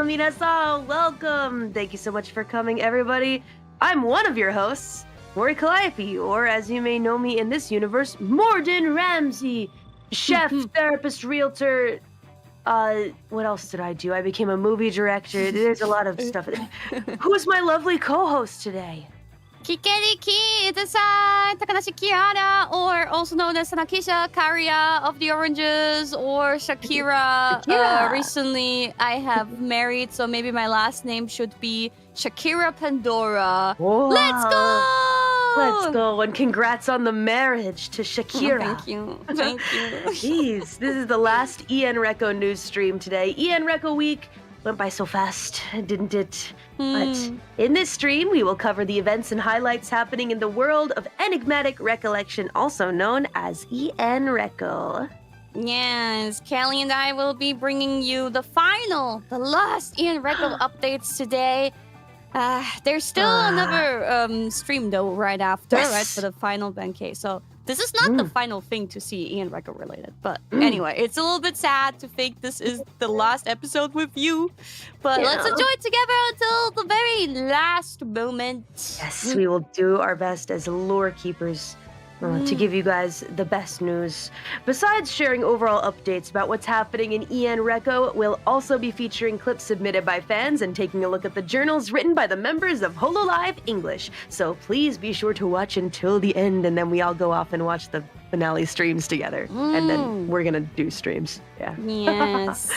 minasan! Welcome! Thank you so much for coming, everybody. I'm one of your hosts, Mori Calliope, or as you may know me in this universe, Morden Ramsey, chef, therapist, realtor. What else did I do? I became a movie director. There's a lot of stuff. Who's my lovely co-host today? Kikeriki Ita-san, Takanashi Kiara, or also known as Sanakisha Karia of the Oranges, or Shakira. Recently, I have married, so maybe my last name should be Shakira Pandora. Whoa. Let's go! Let's go, and congrats on the marriage to Shakira. Thank you. Thank you. Jeez, this is the last ENreco news stream today. ENreco week went by so fast, didn't it? But in this stream, we will cover the events and highlights happening in the world of Enigmatic Recollection, also known as ENreco. Yes, Callie and I will be bringing you the last ENreco updates today. There's still another stream though right after, right, for the final Benkei. So this is not the final thing to see ENreco related. But anyway, it's a little bit sad to think this is the last episode with you. But let's enjoy it together until the very last moment. Yes, we will do our best as lore keepers to give you guys the best news. Besides sharing overall updates about what's happening in ENreco, we'll also be featuring clips submitted by fans and taking a look at the journals written by the members of hololive English. So please be sure to watch until the end, and then we all go off and watch the finale streams together. And then we're gonna do streams. Yeah. Yes.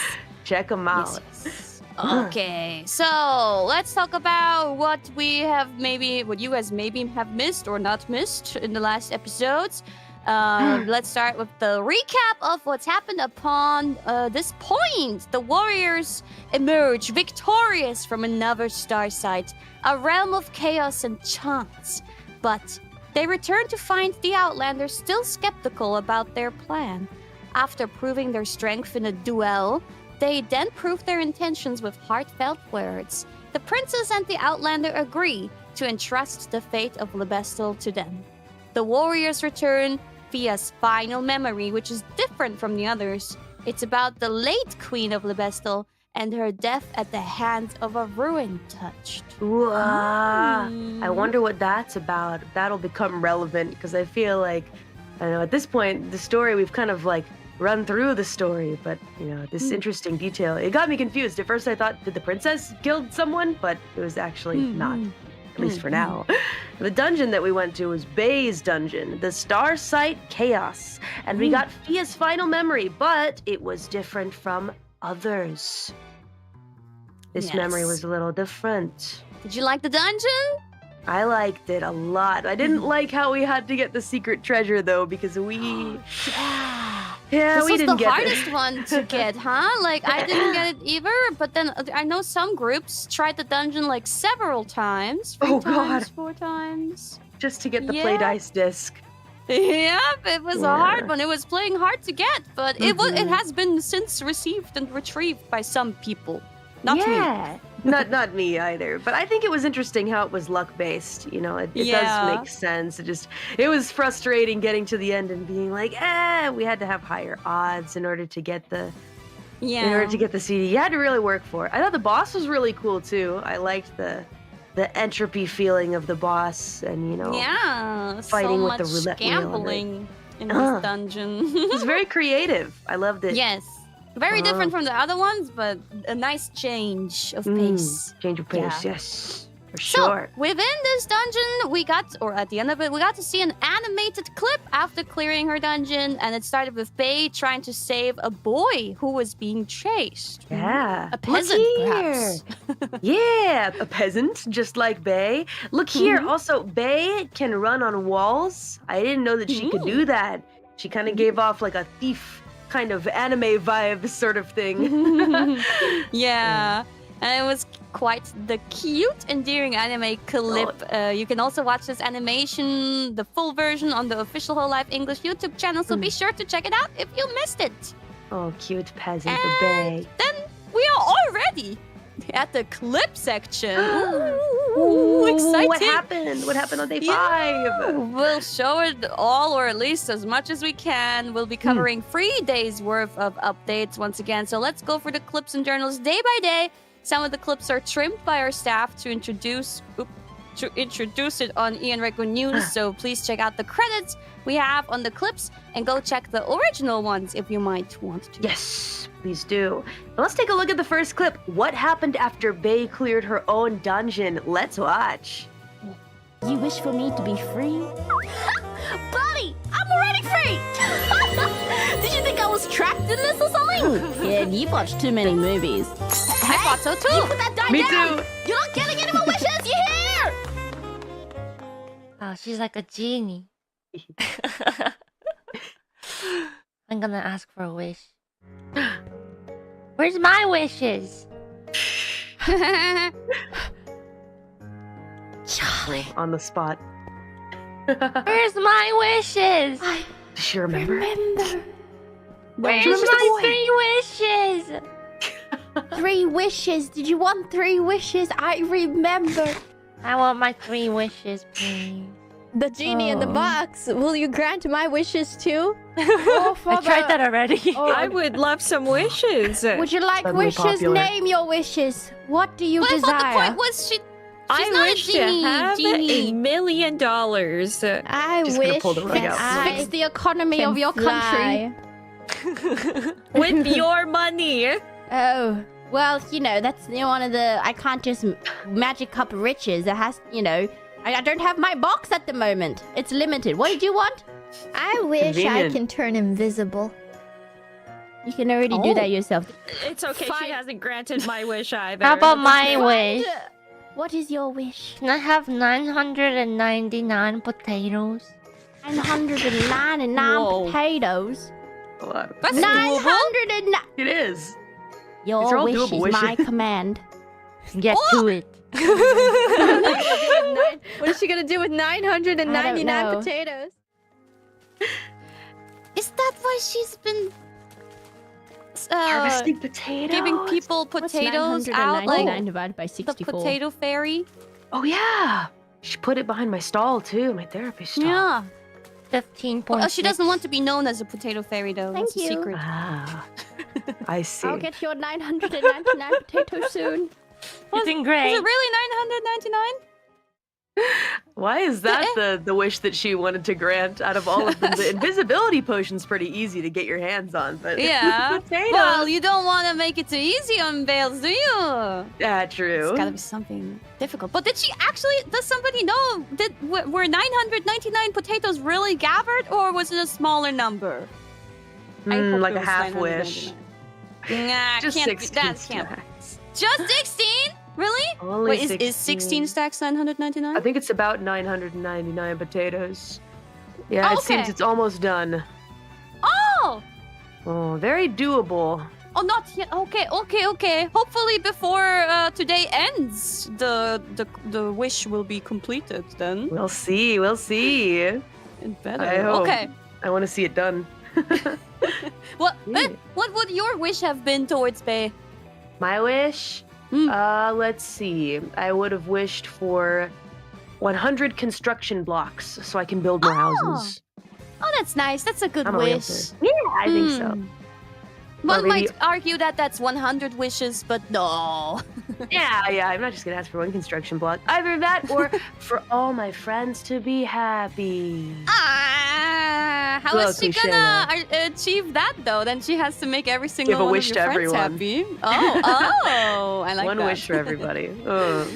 Check them out. Yes. Okay, so let's talk about what you guys maybe have missed or not missed in the last episodes. Let's start with the recap of what's happened upon this point. The warriors emerge victorious from another star site, a realm of chaos and chance. But they return to find the Outlanders still skeptical about their plan. After proving their strength in a duel, they then prove their intentions with heartfelt words. The princess and the Outlander agree to entrust the fate of Libestal to them. The warriors return via's final memory, which is different from the others. It's about the late queen of Libestal and her death at the hands of a ruin touched. I wonder what that's about. That'll become relevant, because I feel like, I don't know, at this point, the story, we've kind of like run through the story, but this interesting detail, it got me confused. At first I thought, did the princess kill someone? But it was actually not, at least for now. The dungeon that we went to was Bay's dungeon, the star site Chaos, and we got Fia's final memory, but it was different from others. This memory was a little different. Did you like the dungeon? I liked it a lot. I didn't like how we had to get the secret treasure though, because we this we was didn't the get hardest one to get, huh? Like, I didn't get it either, but then I know some groups tried the dungeon like several times. 4 times. Just to get the play dice disc. Yep, it was a hard one. It was playing hard to get, but it has been since received and retrieved by some people. Not me. not me either. But I think it was interesting how it was luck-based. It does make sense. It was frustrating getting to the end and being like, we had to have higher odds in order to get the CD. You had to really work for it. I thought the boss was really cool too. I liked the entropy feeling of the boss, and fighting with the roulette wheel. Gambling in this dungeon. It was very creative. I loved it. Yes. Very different from the other ones, but a nice change of pace. Change of pace, yes. For sure. So, within this dungeon, at the end of it, we got to see an animated clip after clearing her dungeon, and it started with Bay trying to save a boy who was being chased. Yeah. A peasant, perhaps. Yeah, a peasant, just like Bay. Look here, also, Bay can run on walls. I didn't know that she could do that. She kind of gave off like a thief kind of anime vibe sort of thing. Yeah. And it was quite the cute, endearing anime clip. You can also watch this animation, the full version, on the official hololive English YouTube channel, so be sure to check it out if you missed it. Oh, cute peasant, the Bay. Then we are already at the clip section. Ooh, exciting. What happened? What happened on day 5? We'll show it all, or at least as much as we can. We'll be covering 3 days worth of updates once again. So let's go for the clips and journals day by day. Some of the clips are trimmed by our staff to introduce it on ENreco News, so please check out the credits we have on the clips and go check the original ones if you might want to. Yes, please do. Now let's take a look at the first clip. What happened after Bae cleared her own dungeon? Let's watch. You wish for me to be free? Buddy, I'm already free! Did you think I was trapped in this or something? Yeah, you watch too many movies. I thought so too. You put that die Me down! too. You're not getting any more wishes, you hear? Oh, she's like a genie. I'm gonna ask for a wish. Where's my wishes? Charlie, On the spot. Where's my wishes? I Does she remember? remember. Where's remember the my boy? 3 wishes? 3 wishes. Did you want 3 wishes? I remember. I want my 3 wishes, please. The genie in the Oh. box. Will you grant my wishes too? Oh, I tried that already. Oh, I would love some wishes. would you like Suddenly wishes? popular. Name your wishes. What do you But I thought desire? the point was she's I not wish a genie. to have Genie. $1 million. I Just gonna wish pull the rug that out. I fix the economy of your country. With your money. Oh, well, you know, that's one of the... I can't just magic up riches. It has, you know... I don't have my box at the moment. It's limited. What did you want? I wish I Convenient. can turn invisible. You can already do that yourself. It's okay, Fine. she hasn't granted my wish either. How about my wish? What is your wish? Can I have 999 potatoes? 999 Whoa. potatoes. That's doable. 909. It is. Your These are all wish doable is my wishes. command. Get to it. What is she gonna do with I don't know. 999 potatoes? Is that why she's been Harvesting potatoes. giving people What's potatoes out 999 like divided by the 64? potato fairy? Oh yeah. She put it behind my stall too, my therapy stall. Yeah. 15 Well, she doesn't want to be known as a potato fairy though. Thank That's a you. secret. Ah. I see. I'll get your 999 potatoes soon. Eating Is great. it really 999? Why is that the wish that she wanted to grant out of all of them? The invisibility potion's pretty easy to get your hands on, but Yeah. potatoes. Well, you don't want to make it too easy on Bales, do you? Yeah, true. It's gotta be something difficult. But did she actually? Does somebody know? Were 999 potatoes really gathered, or was it a smaller number? I hope like it a was half wish. 999. Nah, Just can't be, 16 that can't. stacks. Just 16? Really? Only Wait, is 16 stacks 999? I think it's about 999 potatoes. Yeah, Oh, it seems okay. it's almost done. Oh! Oh, very doable. Oh, not yet. Okay. Hopefully before today ends, the wish will be completed then. We'll see. We'll see. And better. I hope. Okay. I want to see it done. What Yeah. what would your wish have been towards Bae? My wish? Let's see. I would have wished for 100 construction blocks so I can build more houses. Oh, that's nice. That's a good I'm a wish. realtor. Yeah, I think so. One Or maybe- might argue that that's 100 wishes, but no. Yeah, I'm not just gonna ask for one construction block. Either that or for all my friends to be happy. How Well, is she cliche, gonna achieve that though? Then she has to make every single Give a one wish of your to friends everyone. happy. Oh, I like one that. wish for everybody. Oh.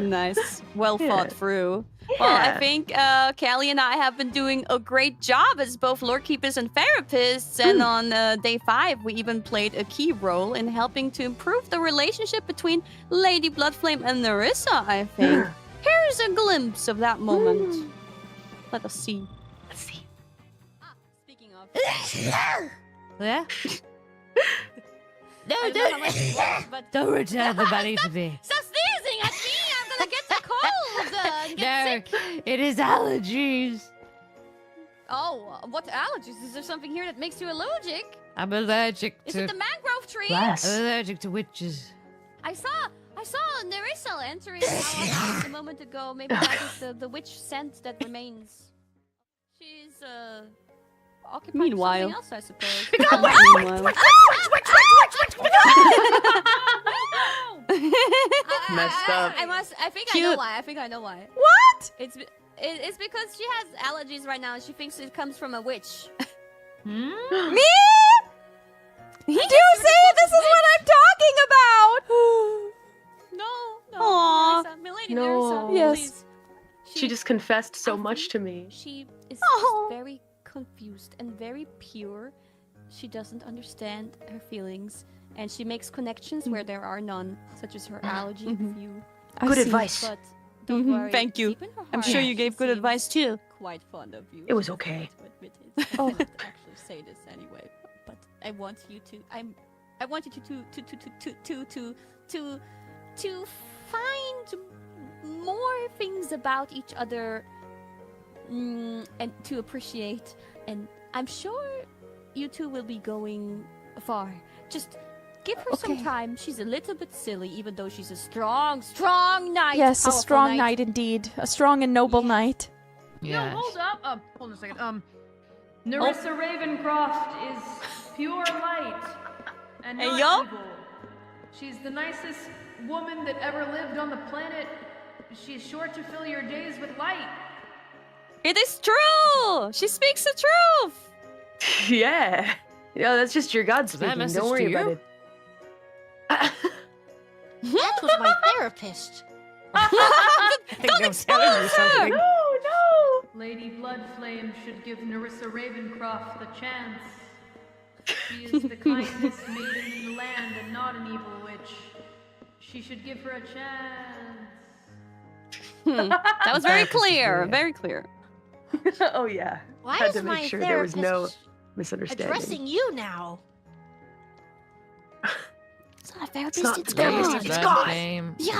Nice. Well Yeah. thought through. Well, I Yeah. think Callie and I have been doing a great job as both lore keepers and therapists. And on day 5, we even played a key role in helping to improve the relationship between Lady Bloodflame and Nerissa, I think. Here's a glimpse of that moment. Let us see. Let's see. Speaking of. Yeah? I don't know how much, but Don't return the money to me. stop sneezing at me! I'm gonna get the cold and get sick. It is allergies. Oh, what allergies? Is there something here that makes you allergic? I'm allergic Is it the mangrove tree? Bless. allergic to witches. I saw Nerissa entering our office a moment ago. Maybe that is the witch scent that remains. She's occupied with Meanwhile. something else, I suppose. Meanwhile. Messed up. I think I Cute. know why. I think I know why. What? It's because she has allergies right now and she thinks it comes from a witch. Me? Do you see? This is what I'm talking about. No. Aw. Nerissa, Milady No. Nerissa, Yes. please. She just confessed so I much to me. She is Oh. just very confused and very pure. She doesn't understand her feelings, and she makes connections where there are none, such as her allergy with you. Good advice. But don't worry. Thank you. Deep in her I'm heart, sure you she gave good seems advice too. Quite fond of you. It was She okay. doesn't want to admit it. I can't actually say this anyway, but I want you to. I want you to find more things about each other, and to appreciate. And I'm sure you two will be going far. Just give her some time. She's a little bit silly, even though she's a strong knight. Yes, a powerful strong knight indeed. A strong and noble knight. Yo, hold up. Hold on a second. Nerissa Ravencroft is pure light and Hey, not yo. evil. She's the nicest woman that ever lived on the planet. She's sure to fill your days with light. It is true. She speaks the truth. Yeah. You know, that's just your God that speaking. message Don't worry to about you? it. That was my therapist. I think I'm telling you something. No. Lady Bloodflame should give Nerissa Ravencroft the chance. She is the kindest maiden in the land and not an evil witch. She should give her a chance. That was very clear. Very clear. Oh yeah. Why Had is to make my sure there was no therapist misunderstanding. addressing you now? It's not a therapist. It's not It's the therapist, God. it's God. Bloodflame. Yeah.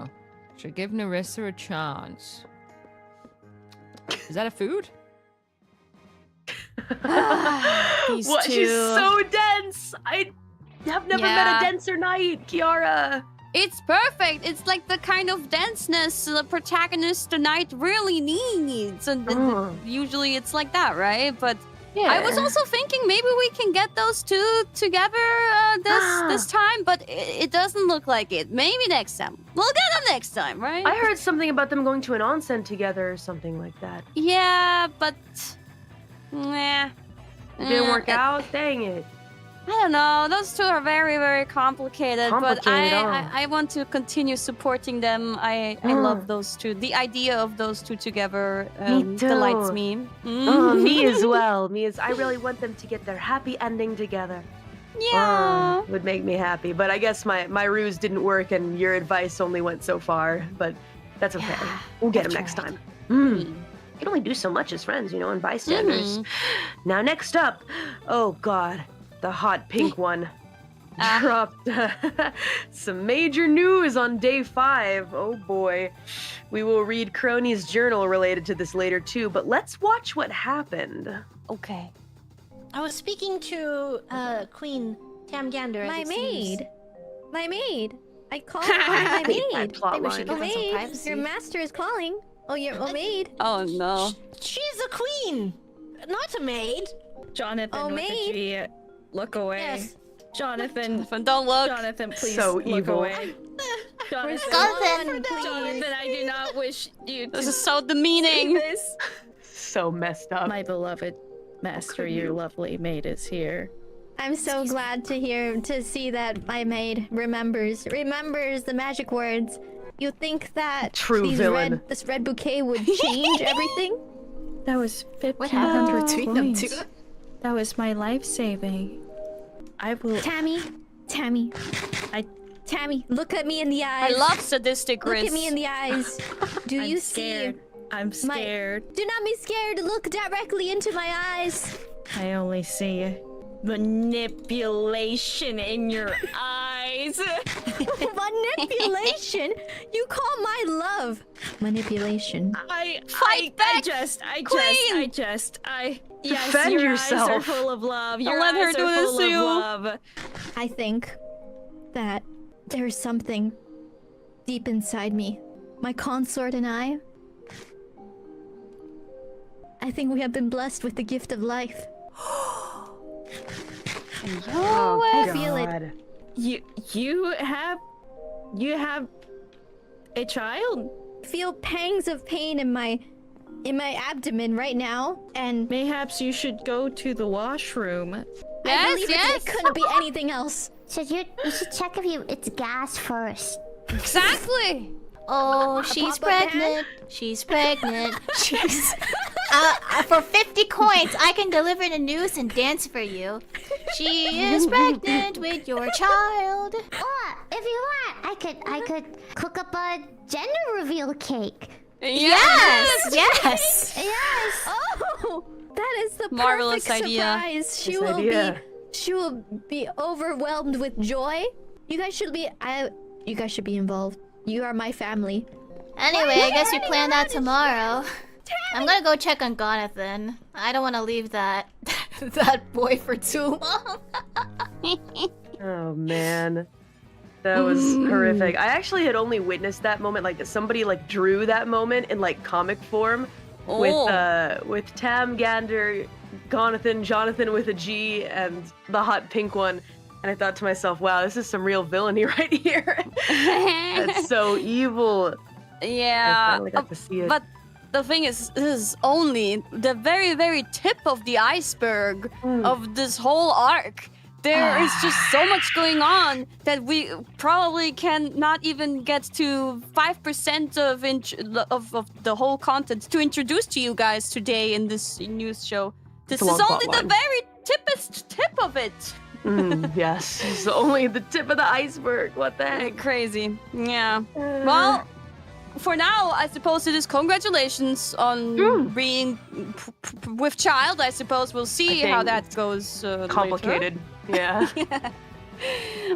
No. Should give Nerissa a chance. Is that a food? These What? She's two. so dense. I have never met Yeah. a denser knight, Kiara. It's perfect. It's like the kind of denseness the protagonist tonight really needs, and usually it's like that, right? But I was also thinking maybe we can get those two together this time, but it doesn't look like it. Maybe next time. We'll get them next time, right? I heard something about them going to an onsen together or something like that. Yeah, but nah. It didn't work out. Dang it. I don't know. Those two are very, very complicated. But I want to continue supporting them. I love those two. The idea of those two together Me too. delights me. Oh, me as well. I really want them to get their happy ending together. Yeah. Would make me happy. But I guess my ruse didn't work and your advice only went so far. But that's okay. Yeah, We'll get I've them next tried. time. You can only do so much as friends, and bystanders. Now, next up. Oh, God. The hot pink one. Dropped some major news on day 5. Oh, boy. We will read Crony's journal related to this later, too. But let's watch what happened. Okay. I was speaking to Queen Tamgander. My as it maid. seems. My maid. I called my That maid. plot Maybe we should line. give her some Maid, privacy. your master is calling. Oh, your maid. Oh no. She's a queen, not a maid. Jonathan, Oh, with maid. the G. Look away. Yes. Jonathan, Don't look. Jonathan, please So look evil. away. Jonathan, Jonathan, I do not wish you to This is so see demeaning. this. So messed up. My beloved master, your lovely maid is here. I'm so glad to see that my maid remembers the magic words. You think that True villain. this red bouquet would change everything? That was 1500 What happened between them two? That was my life saving. I will. Tammy, look at me in the I eyes. love sadistic Look Riz. at me in the eyes. Do I'm you scared. I'm My- scared. Do not be scared. Look directly into my eyes. I only see manipulation in your eyes. Manipulation? You call my love manipulation? Fight back, Yes, Defend your yourself. eyes are full of love. Your let her eyes do are this full to of you. love. I think that there's something deep inside me. My consort and I think we have been blessed with the gift of life. Oh, I feel it. God. You have A child? Feel pangs of pain in my abdomen right now, and Mayhaps you should go to the washroom. I Yes, believe yes. it couldn't be anything else. So you should check if it's gas first. Exactly. Oh, she's pregnant. She's pregnant. She's. For 50 coins, I can deliver the news and dance for you. She is pregnant with your child. Or if you want, I could cook up a gender reveal cake. Yes. Yes. Yes. Oh, that is the Marvelous perfect idea. surprise. She will be overwhelmed with joy. You guys should be involved. You are my family. Anyway, I guess we plan that tomorrow. I'm gonna go check on Jonathan. I don't want to leave that boy for too long. Oh man, that was horrific. I actually had only witnessed that moment, like somebody like drew that moment in like comic form with Tam, Gander, Jonathan with a G, and the hot pink one. And I thought to myself, wow, this is some real villainy right here. That's so evil. I Yeah. finally got to see it. But the thing is, this is only the very, very tip of the iceberg of this whole arc. There is just so much going on that we probably cannot even get to 5% of the whole content to introduce to you guys today in this news show. This It's a is long only the plotline. very tip of it. Yes, it's only the tip of the iceberg. What the heck? Crazy. Yeah. Well, for now, I suppose it is congratulations on being with child. I suppose we'll see I how think that goes. Later. Complicated. Yeah.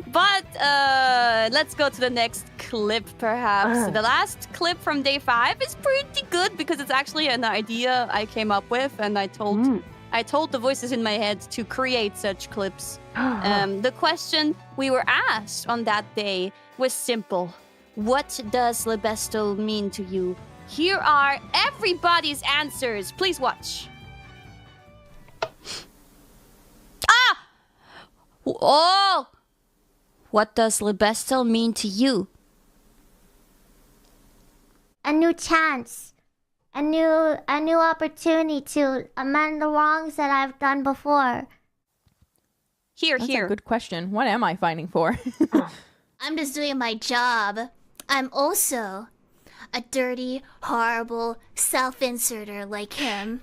But let's go to the next clip, perhaps. The last clip from day 5 is pretty good because it's actually an idea I came up with, and I told the voices in my head to create such clips. The question we were asked on that day was simple. What does Libestal mean to you? Here are everybody's answers. Please watch. Oh! What does Libestal mean to you? A new chance. A new opportunity to amend the wrongs that I've done before. Here, That's here. a good question. What am I fighting for? I'm just doing my job. I'm also a dirty, horrible self-inserter like him.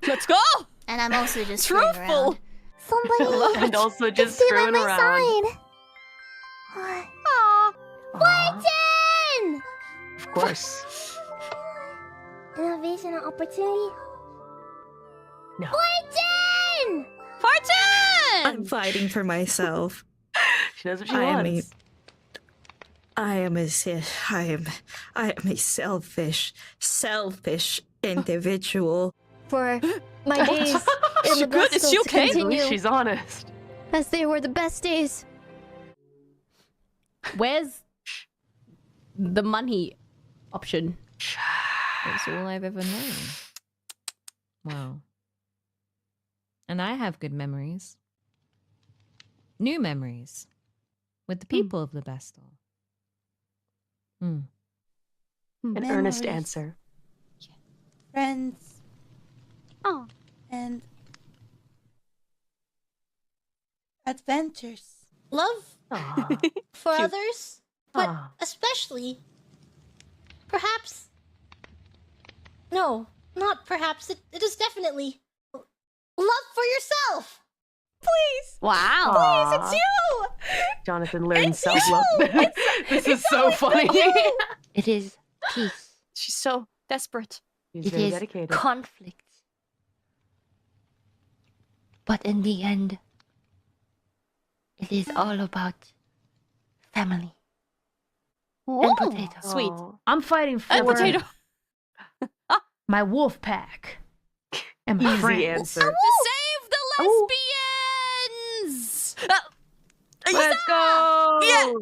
Let's go! And I'm also just screwing Truthful! around. Somebody And also just stay by screwing my around. side. Fortune! Of course. Innovation and opportunity. No. Fortune! Fortune! I'm fighting for myself. She knows what she I am wants. I am a selfish individual. For my days in She the good? Is Libestal she to okay? continue She's honest. as they were the best days. Where's the money option? That's all I've ever known. Wow. And I have good memories. New memories. With the people of Libestal. An earnest answer. Friends. Oh. And adventures. Love for others, but especially, perhaps. No, not perhaps. It is definitely love for yourself. Please. Wow. Please, it's you. Jonathan learned self-love. This is so funny. It is peace. She's so desperate. He's It very is dedicated. conflict. But in the end, it is all about family. And potato. Sweet. I'm fighting for And potato. my wolf pack. And my Easy friends. answer. Save the lesbians! Let's go! Yeah!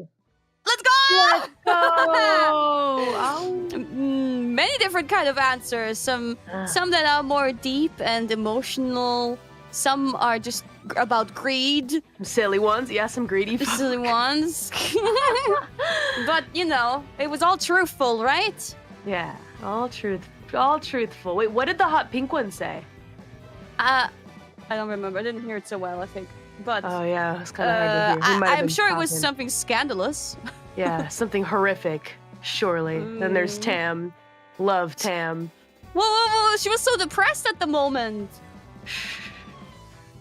Let's go! Let's go! Many different kind of answers. Some that are more deep and emotional, Some are just about greed. Silly ones, yeah, some greedy Silly ones. But, you know, it was all truthful, right? Yeah, all truthful. Wait, what did the hot pink one say? I don't remember. I didn't hear it so well, I think. But oh yeah, it's kind of hard to hear. He might have I'm been sure it was talking. something scandalous. Yeah, something horrific, surely. Then there's Tam. Love Tam. Whoa, she was so depressed at the moment.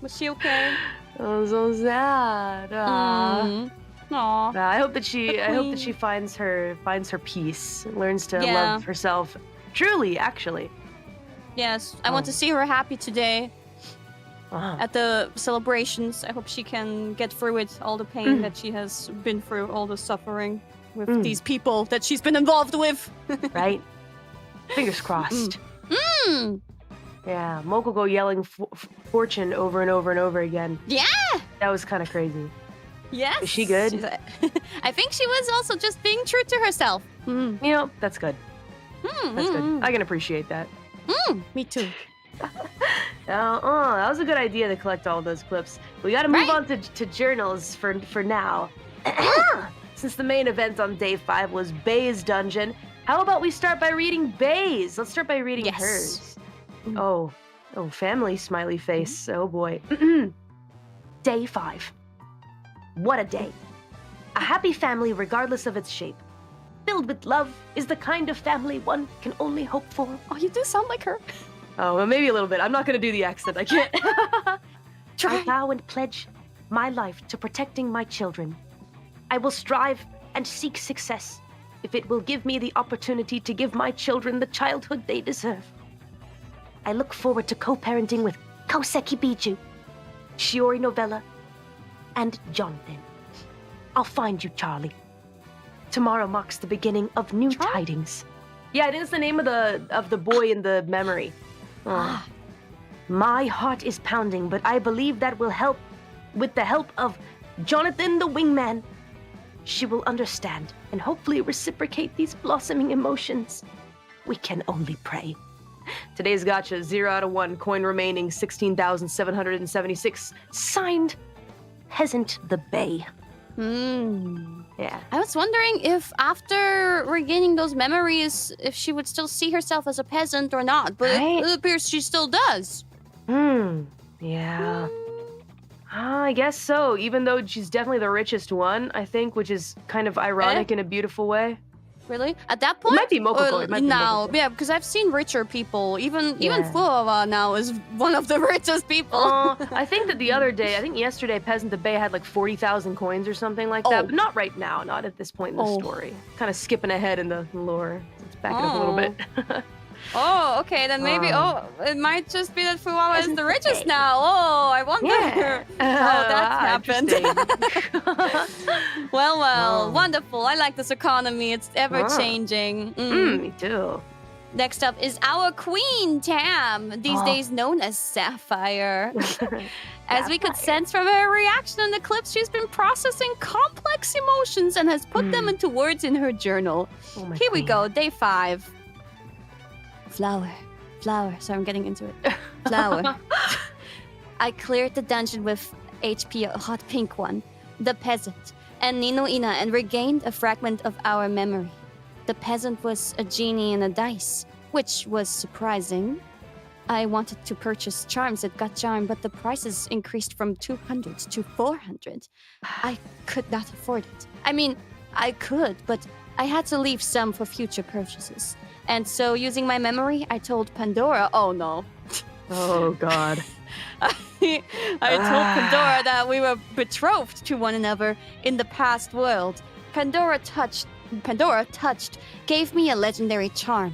Was she okay? Oh, so sad. Aww. I hope that she finds her peace, learns to love herself truly, actually. Yes, I want to see her happy today. At the celebrations, I hope she can get through it, all the pain that she has been through, all the suffering with these people that she's been involved with. Right? Fingers crossed. Yeah, Mokogo yelling fortune over and over and over again. Yeah! That was kind of crazy. Yes. Is she good? I think she was also just being true to herself. You know, that's good. That's good. I can appreciate that. Me too. That was a good idea to collect all those clips. We got to move on to journals for now. Since the main event on day 5 was Bay's dungeon, how about we start by reading Bay's? Let's start by reading hers. Oh, family smiley face. Oh boy. Day 5. What a day. A happy family regardless of its shape. Filled with love is the kind of family one can only hope for. Oh, you do sound like her. Oh, well, maybe a little bit. I'm not going to do the accent. I can't. I vow and pledge my life to protecting my children. I will strive and seek success if it will give me the opportunity to give my children the childhood they deserve. I look forward to co-parenting with Koseki Biju, Shiori Novella, and Jonathan. I'll find you, Charlie. Tomorrow marks the beginning of new tidings. Yeah, I think it's the name of the boy in the memory. My heart is pounding, but I believe that will help with the help of Jonathan the wingman. She will understand and hopefully reciprocate these blossoming emotions. We can only pray. Today's gacha, 0 out of 1, coin remaining, 16,776. Signed, Peasant the Bay. Yeah. I was wondering if after regaining those memories, if she would still see herself as a peasant or not, but it appears she still does. Yeah. I guess so, even though she's definitely the richest one, I think, which is kind of ironic in a beautiful way. Really? At that point? It might be Mokoko. It might be now, Mokoko. yeah, because I've seen richer people. Even Fuawa now is one of the richest people. I think that yesterday, Peasant the Bay had like 40,000 coins or something like that, but not right now, not at this point in the story. Kind of skipping ahead in the lore. Let's back it up a little bit. Okay, then maybe, it might just be that Fuawa is the richest now. Oh, I wonder how that happened. Well, wonderful. I like this economy. It's ever-changing. Me too. Next up is our queen, Tam, these days known as Sapphire. As we could sense from her reaction in the clips, she's been processing complex emotions and has put them into words in her journal. Here we go, day 5. Flower. So I'm getting into it. Flower. I cleared the dungeon with HP, a hot pink one, the peasant, and Ninoa, and regained a fragment of our memory. The peasant was a genie in a dice, which was surprising. I wanted to purchase charms at Gacharm, but the prices increased from 200 to 400. I could not afford it. I mean, I could, but I had to leave some for future purchases. And so, using my memory, I told Pandora, oh no. Oh God. I told Pandora that we were betrothed to one another in the past world. Pandora touched, gave me a legendary charm.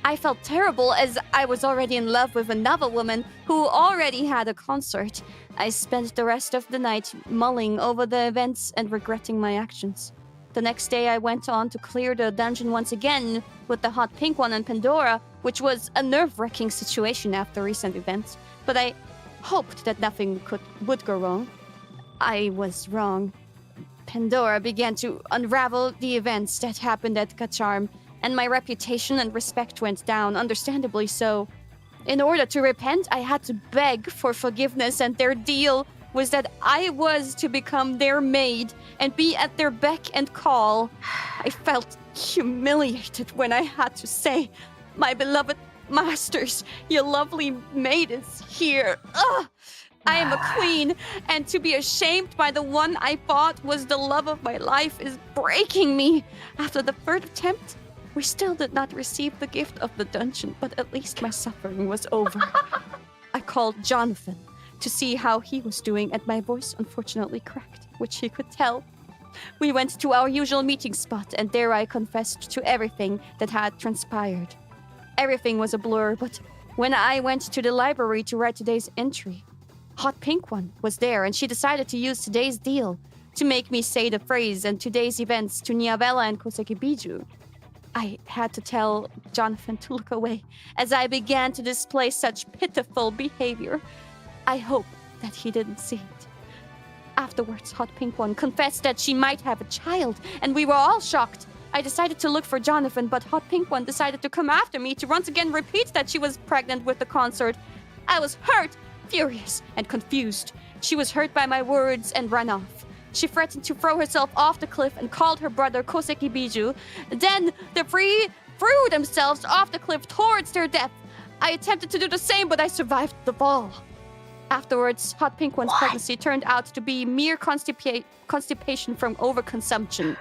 I felt terrible as I was already in love with another woman who already had a consort. I spent the rest of the night mulling over the events and regretting my actions. The next day I went on to clear the dungeon once again with the hot pink one and Pandora, which was a nerve-wracking situation after recent events. But I hoped that nothing would go wrong. I was wrong. Pandora began to unravel the events that happened at Gacharm, and my reputation and respect went down, understandably so. In order to repent, I had to beg for forgiveness, and their deal was that I was to become their maid and be at their beck and call. I felt humiliated when I had to say, "My beloved masters, your lovely maid is here." Ugh! I am a queen, and to be ashamed by the one I thought was the love of my life is breaking me. After the third attempt, we still did not receive the gift of the dungeon, but at least my suffering was over. I called Jonathan to see how he was doing, and my voice unfortunately cracked, which he could tell. We went to our usual meeting spot, and there I confessed to everything that had transpired. Everything was a blur, but when I went to the library to write today's entry, Hot Pink One was there, and she decided to use today's deal to make me say the phrase and today's events to Niabella and Koseki Biju. I had to tell Jonathan to look away as I began to display such pitiful behavior. I hope that he didn't see it. Afterwards, Hot Pink One confessed that she might have a child, and we were all shocked. I decided to look for Jonathan, but Hot Pink One decided to come after me to once again repeat that she was pregnant with the consort. I was hurt, furious, and confused. She was hurt by my words and ran off. She threatened to throw herself off the cliff and called her brother Koseki Biju. Then the three threw themselves off the cliff towards their death. I attempted to do the same, but I survived the fall. Afterwards, Hot Pink One's pregnancy turned out to be mere constipation from overconsumption.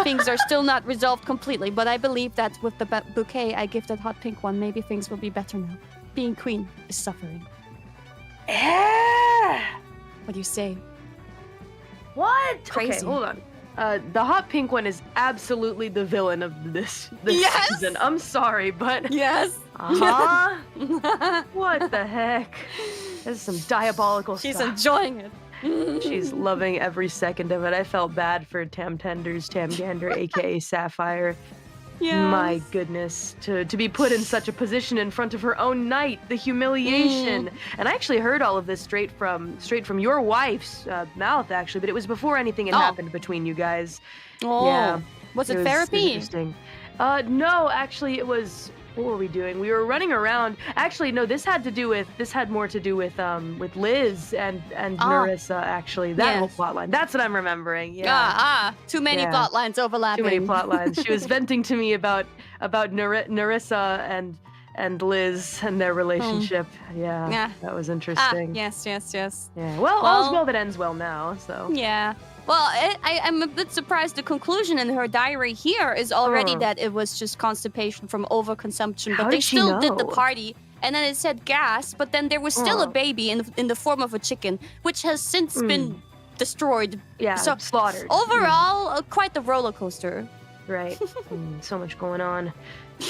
Things are still not resolved completely, but I believe that with the bouquet I gifted Hot Pink One, maybe things will be better now. Being queen is suffering. What do you say? What? Crazy. Okay, hold on. The Hot Pink One is absolutely the villain of this Yes! season. I'm sorry, but... Yes! Uh-huh. What the heck? This is some diabolical She's stuff. enjoying it. She's loving every second of it. I felt bad for Tamgander, aka Sapphire. Yes. My goodness, to be put in such a position in front of her own knight, the humiliation. And I actually heard all of this straight from your wife's mouth, actually, but it was before anything had happened between you guys. Oh, yeah. was it It therapy? interesting. No, actually, it was. What were we doing? We were running around. Actually, no. This had more to do with Liz and Nerissa. Actually, that whole plot line. That's what I'm remembering. Yeah. Too many plot lines overlapping. Too many plot lines. She was venting to me about Nerissa and Liz and their relationship. Yeah. That was interesting. Yes. Yeah. Well, all's well that ends well now. So. Yeah. Well, I'm a bit surprised the conclusion in her diary here is already that it was just constipation from overconsumption, but they still did the party, and then it said gas, but then there was still a baby in the form of a chicken, which has since been destroyed. Yeah, so slaughtered. Overall, quite the roller coaster. Right. So much going on.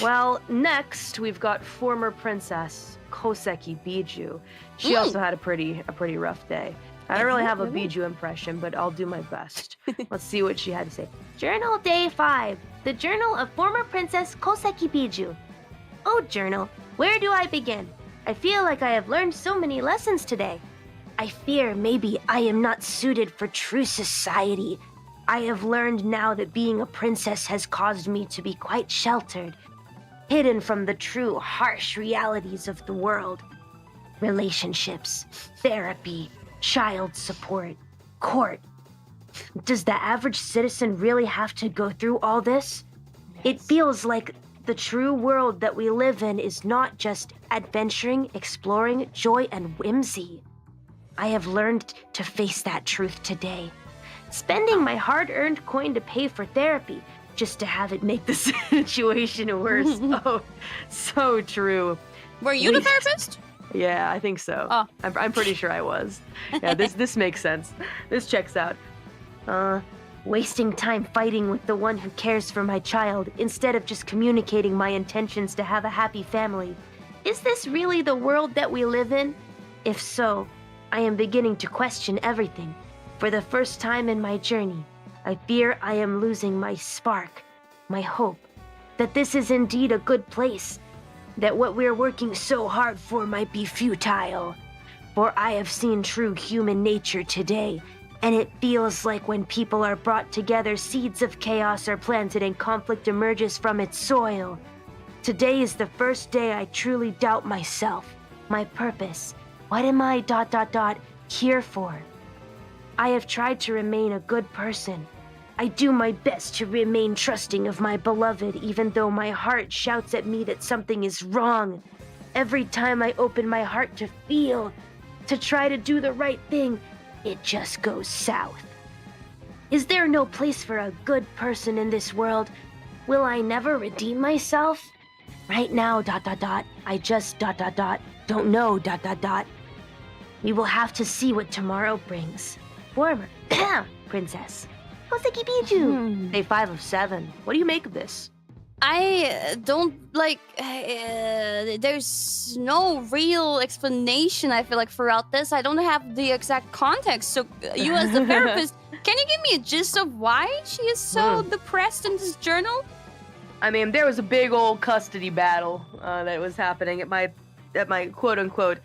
Well, next we've got former princess Koseki Biju. She also had a pretty rough day. I don't really have a Biju impression, but I'll do my best. Let's see what she had to say. Journal Day 5. The Journal of Former Princess Koseki Biju. Oh, journal, where do I begin? I feel like I have learned so many lessons today. I fear maybe I am not suited for true society. I have learned now that being a princess has caused me to be quite sheltered, hidden from the true harsh realities of the world. Relationships, therapy, child support, court. Does the average citizen really have to go through all this? Yes. It feels like the true world that we live in is not just adventuring, exploring, joy, and whimsy. I have learned to face that truth today. Spending my hard-earned coin to pay for therapy just to have it make the situation worse. Oh, so true. Were you the therapist? Yeah, I think so. Oh. I'm pretty sure I was. Yeah, this makes sense. This checks out. Wasting time fighting with the one who cares for my child instead of just communicating my intentions to have a happy family. Is this really the world that we live in? If so, I am beginning to question everything. For the first time in my journey, I fear I am losing my spark, my hope, that this is indeed a good place, that what we're working so hard for might be futile. For I have seen true human nature today, and it feels like when people are brought together, seeds of chaos are planted and conflict emerges from its soil. Today is the first day I truly doubt myself, my purpose. What am I ... here for? I have tried to remain a good person. I do my best to remain trusting of my beloved, even though my heart shouts at me that something is wrong. Every time I open my heart to feel, to try to do the right thing, it just goes south. Is there no place for a good person in this world? Will I never redeem myself? Right now, I just ... don't know ... We will have to see what tomorrow brings. Former Princess Koseki Biju. Day 5 of 7. What do you make of this? I don't like. There's no real explanation. I feel like throughout this, I don't have the exact context. So, you as the therapist, can you give me a gist of why she is so depressed in this journal? I mean, there was a big old custody battle that was happening at my quote unquote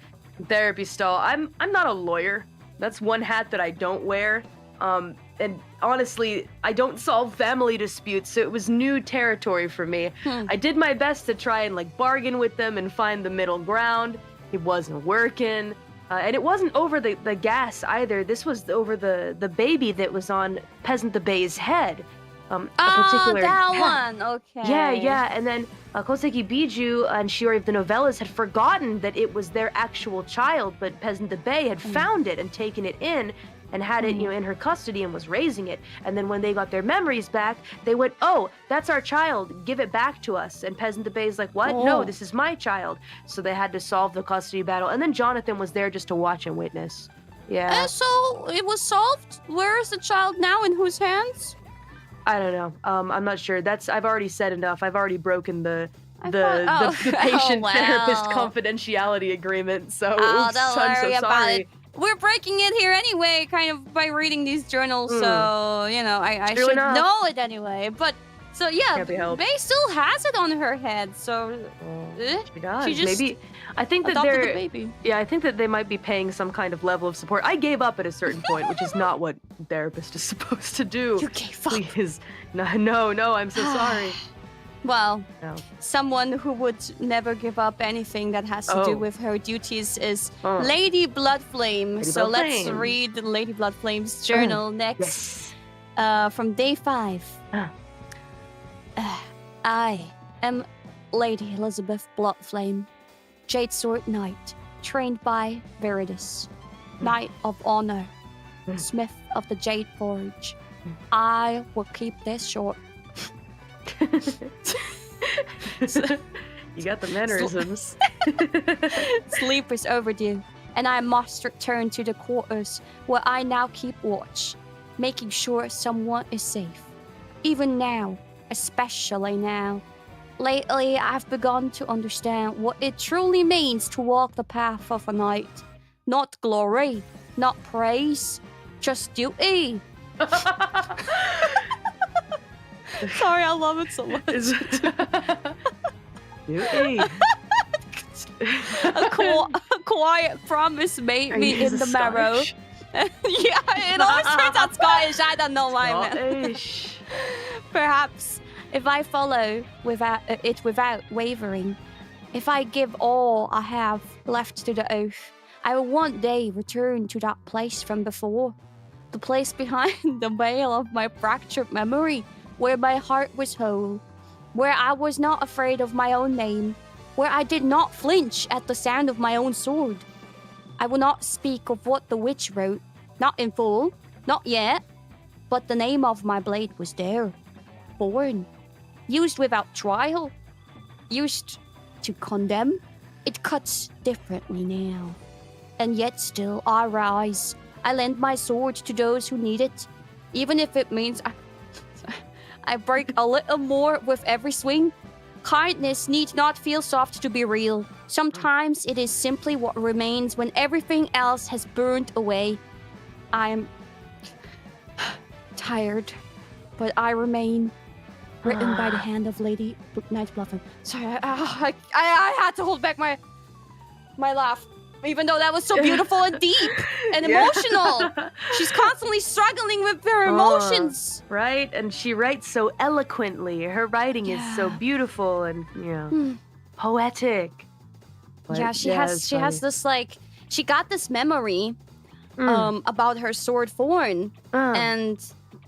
therapy stall. I'm not a lawyer. That's one hat that I don't wear. And honestly, I don't solve family disputes, so it was new territory for me. I did my best to try and bargain with them and find the middle ground. It wasn't working. And it wasn't over the gas either. This was over the baby that was on Peasant the Bay's head. That one. Okay. Yeah. And then Koseki Biju and Shiori of the Novellas had forgotten that it was their actual child, but Peasant the Bay had found it and taken it in and had it, in her custody and was raising it. And then when they got their memories back, they went, "Oh, that's our child. Give it back to us." And Peasant the Bay's like, "What? No, this is my child." So they had to solve the custody battle. And then Jonathan was there just to watch and witness. Yeah. So it was solved. Where is the child now? In whose hands? I don't know. I'm not sure. I've already said enough. I've already broken the patient therapist confidentiality agreement. So oops, don't I'm worry so about sorry. it. We're breaking it here anyway, kind of by reading these journals. So I True should enough. know it anyway. But so yeah, Can't be helped. May still has it on her head. So She does. she just Maybe I think that adopted they're the baby. Yeah, I think that they might be paying some kind of level of support. I gave up at a certain point, which is not what a therapist is supposed to do. You gave up. Please. No, I'm so sorry. Well, No. someone who would never give up anything that has to do with her duties is Lady Bloodflame. So let's Bloodflame. read Lady Bloodflame's journal next. From day 5. I am Lady Elizabeth Bloodflame, Jade Sword Knight, trained by Viridus, Knight of Honor, Smith of the Jade Forge. I will keep this short. You got the mannerisms. Sleep is overdue, and I must return to the quarters where I now keep watch, making sure someone is safe. Even now, especially now. Lately, I've begun to understand what it truly means to walk the path of a knight. Not glory, not praise, just duty. Sorry, I love it so much. Duty. A quiet promise made me in the marrow. Yeah, it always turns out Scottish. I don't know why, man. Perhaps if I follow without wavering, if I give all I have left to the oath, I will one day return to that place from before, the place behind the veil of my fractured memory, where my heart was whole, where I was not afraid of my own name, where I did not flinch at the sound of my own sword. I will not speak of what the witch wrote, not in full, not yet, but the name of my blade was there, born, used without trial, used to condemn. It cuts differently now, and yet still I rise. I lend my sword to those who need it, even if it means I break a little more with every swing. Kindness need not feel soft to be real. Sometimes it is simply what remains when everything else has burned away. I am tired, but I remain. Written by the hand of Lady Knight Bloodflame. Sorry, I had to hold back my laugh. Even though that was so beautiful and deep and emotional. She's constantly struggling with her emotions. Right? And she writes so eloquently. Her writing is so beautiful and, poetic. But, Yeah, she has this like she got this memory about her sword thorn and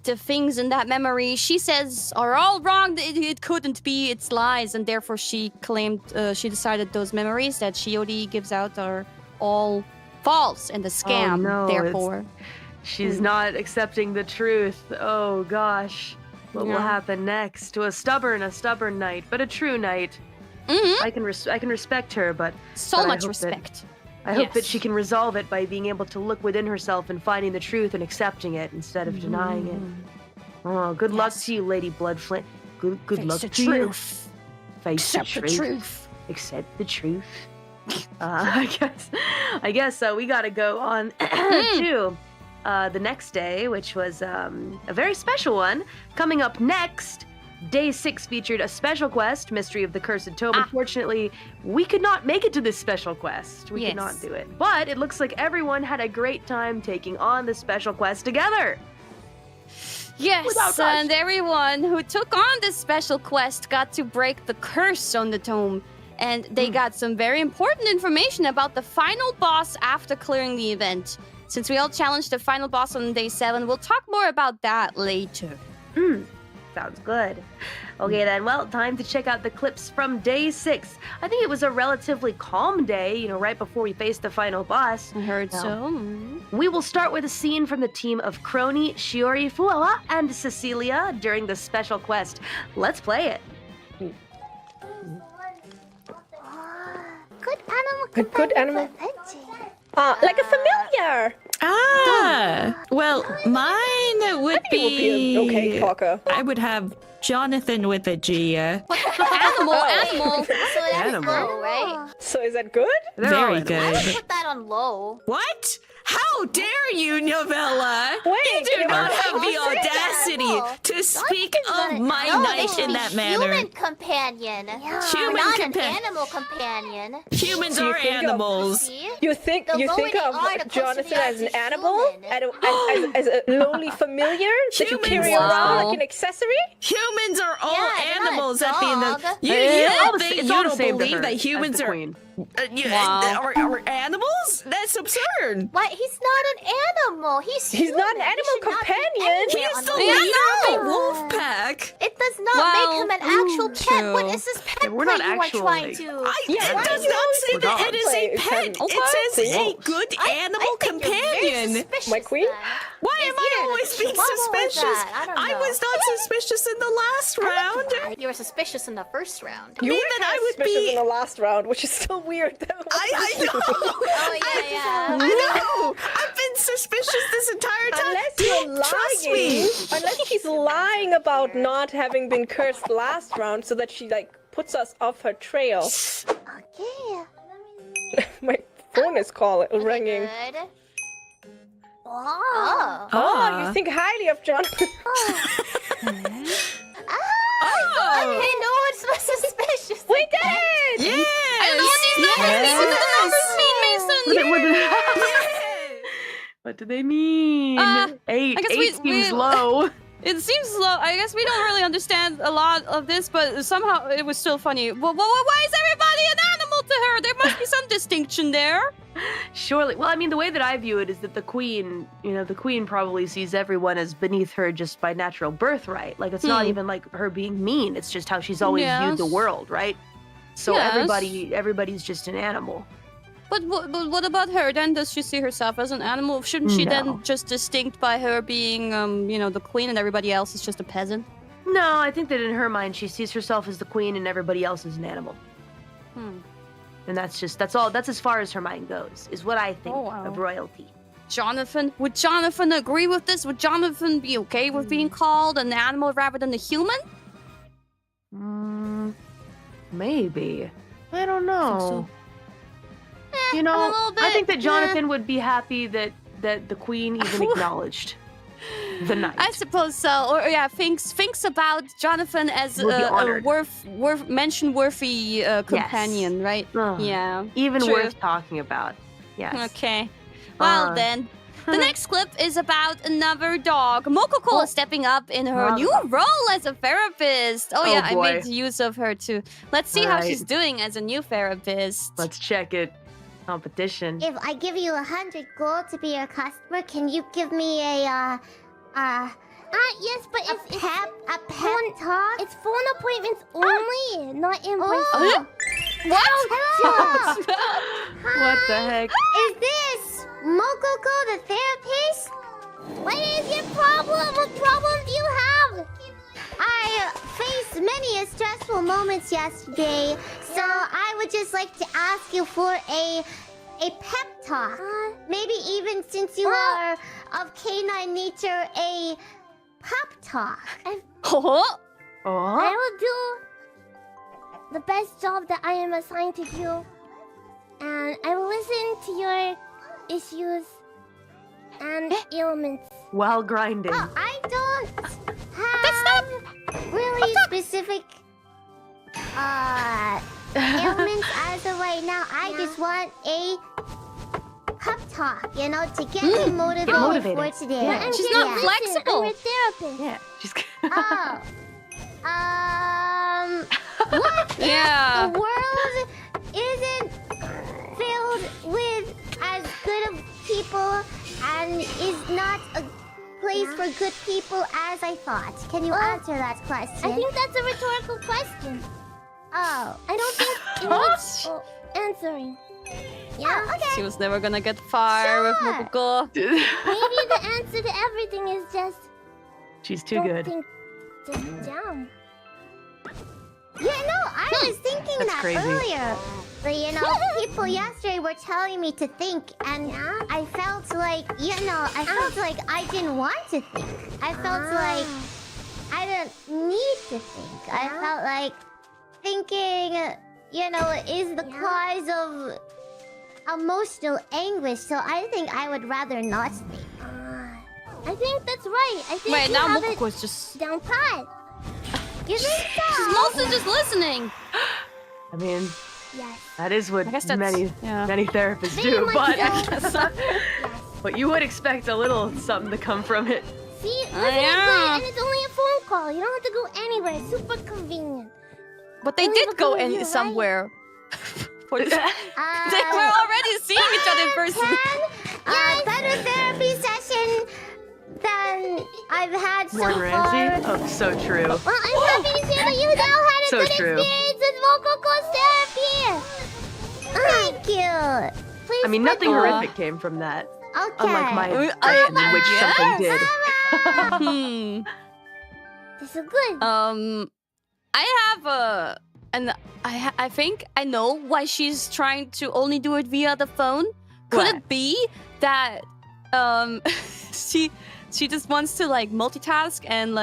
the things in that memory she says are all wrong. It couldn't be, it's lies, and therefore she claimed she decided those memories that Shiori gives out are all false and a scam. Oh, no, therefore she's not accepting the truth. Oh gosh, what will happen next? To a stubborn knight, but a true knight. I can respect her, but so much respect. I hope that she can resolve it by being able to look within herself and finding the truth and accepting it instead of denying it. Oh, good luck to you, Lady Bloodflame. Good luck to you. Face the truth. Accept the truth. I guess we gotta go on to the next day, which was a very special one. Coming up next, Day 6 featured a special quest, Mystery of the Cursed Tome. Unfortunately, we could not make it to this special quest. We could not do it. But it looks like everyone had a great time taking on the special quest together. Yes, and everyone who took on this special quest got to break the curse on the tome. And they got some very important information about the final boss after clearing the event. Since we all challenged the final boss on Day 7, we'll talk more about that later. Sounds good. Okay then, well, time to check out the clips from Day 6. I think it was a relatively calm day, right before we faced the final boss. I heard so. We will start with a scene from the team of Crony, Shiori, Fuawa, and Cecilia during the special quest. Let's play it. Good animal. Like a familiar. Well, mine would be okay talker. I would have Jonathan with a G. Animal. So that's low, right? So is that good? Very good. I would put that on low. What? How dare you, Novella? Wait, you do not have the audacity to speak of my knight in that manner. Human companion. Human not companion. an animal companion. Humans are animals. You think The lower they of are, the closer Jonathan they are as an to animal, human. as a lowly familiar that you carry Humans around are- like an accessory? Humans are all Yeah, you're not a animals at the end of dog. you. It's You all don't the think it's you all the don't same to believe her that as humans the are queen. are animals? That's absurd. What? He's not an animal. He's not an human. He animal should not be companion. anywhere He's on the the leader of planet. a wolf pack. It does not Well, make him an actual pet. What true. is this pet we're play not you are actual, trying like- to? It does not say that it is a pet. It says a good animal companion. My queen? Why am I always being suspicious? I was not suspicious in the last round. You were suspicious in the first round. You mean were that I kinda would suspicious be- in the last round, which is so weird. I know. Oh yeah. I know. I've been suspicious this entire time. Unless you're Don't trust me. lying, unless she's lying about not having been cursed last round, so that she puts us off her trail. Okay. My phone is ringing. Good. Oh. Oh, you think highly of Jonathan? Okay, no one's so suspicious. We did it! Yes. I know what these numbers mean. What do the numbers mean, Mason? What do they mean? Eight. I guess Eight seems low. It seems low. I guess we don't really understand a lot of this, but somehow it was still funny. Why is everybody an animal to her? There must be some distinction there. Surely. Well, I mean, the way that I view it is that the queen, the queen probably sees everyone as beneath her just by natural birthright. Like, it's not even like her being mean. It's just how she's always viewed the world, right? So everybody's just an animal. But what about her? Then does she see herself as an animal? Shouldn't she then just distinct by her being, the queen and everybody else is just a peasant? No, I think that in her mind, she sees herself as the queen and everybody else is an animal. And that's as far as her mind goes, is what I think of royalty. Jonathan? Would Jonathan agree with this? Would Jonathan be okay with being called an animal rather than a human? Maybe. I don't know. I I think that Jonathan would be happy that the queen even acknowledged the knight. I suppose so. Or thinks about Jonathan as a mention-worthy companion, right? Yeah. Even True. worth talking about. Yes. Okay. Well then. The next clip is about another dog. Mokoko is stepping up in her new role as a therapist. Oh yeah, I boy. made use of her too. Let's see how she's doing as a new therapist. Let's check it. Competition. If I give you 100 gold to be your customer, can you give me a yes, but it's a pep talk. It's phone appointments only, not in person. What? What the heck? Is this Mokoko the therapist? What is your problem? What problem do you have? I faced many stressful moments yesterday, so I would just like to ask you for a pep talk. Maybe even since you are of canine nature, a pep talk. I will do the best job that I am assigned to do, and I will listen to your issues and ailments. While grinding. Oh, I don't have really specific ailments as of right now. I just want a pep talk, to get me motivated for today. Yeah. She's not flexible. I'm your therapist. Yeah. She's. What if Yeah. the world isn't filled with as good of people and is not a place for good people as I thought? Can you answer that question? I think that's a rhetorical question. Oh, I don't think it needs answering. Yeah, okay. She was never gonna get far with Mokoko. Maybe the answer to everything is just She's too good. Think down. Yeah, no, I was thinking That's that crazy. earlier. But people yesterday were telling me to think, and I felt like, I felt like I didn't want to think. I felt like I didn't need to think. I felt like thinking, is the cause of emotional anguish. So I think I would rather not think. I think that's right. I think Wait, you now have Mokoko it is just... down pat. You think so? She's mostly just listening. I mean, Yes. that is what I guess that's- many therapists Maybe do, my but yes. but you would expect a little something to come from it. See, Oh, wasn't it yeah. good? And it's only a phone call. You don't have to go anywhere. Super convenient. But they Only did go because of you, right? somewhere. For this. They were already seeing each other in person. Better therapy session than I've had so Gordon far. Ramsay? Oh, so true. Well, I'm happy to see that you now had a So good true. experience with Mokoko's therapy. Thank you. Please I mean, spread nothing the word. horrific came from that. Okay. Unlike my opinion, in which something did. This is good. I have I think I know why she's trying to only do it via the phone. Could What? it be that she just wants to multitask and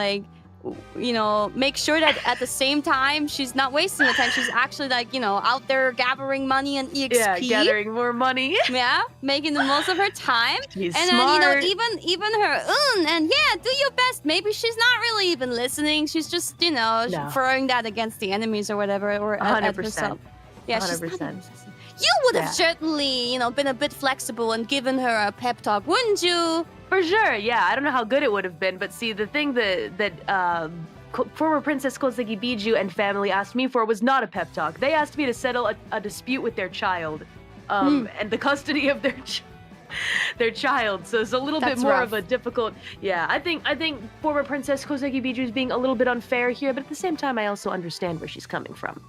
make sure that at the same time she's not wasting the time. She's actually out there gathering money and EXP. Yeah, gathering more money. Yeah, making the most of her time. She's and smart. then even her and do your best. Maybe she's not really even listening. She's just throwing that against the enemies or whatever, or at 100%. herself. Yeah, she's not 100%. even listening. You would have certainly been a bit flexible and given her a pep talk, wouldn't you? For sure, yeah. I don't know how good it would have been, but see, the thing that former Princess Koseki Biju and family asked me for was not a pep talk. They asked me to settle a dispute with their child, and the custody of their child. So it's a little bit That's more rough. of a difficult. Yeah, I think former Princess Koseki Biju is being a little bit unfair here, but at the same time, I also understand where she's coming from.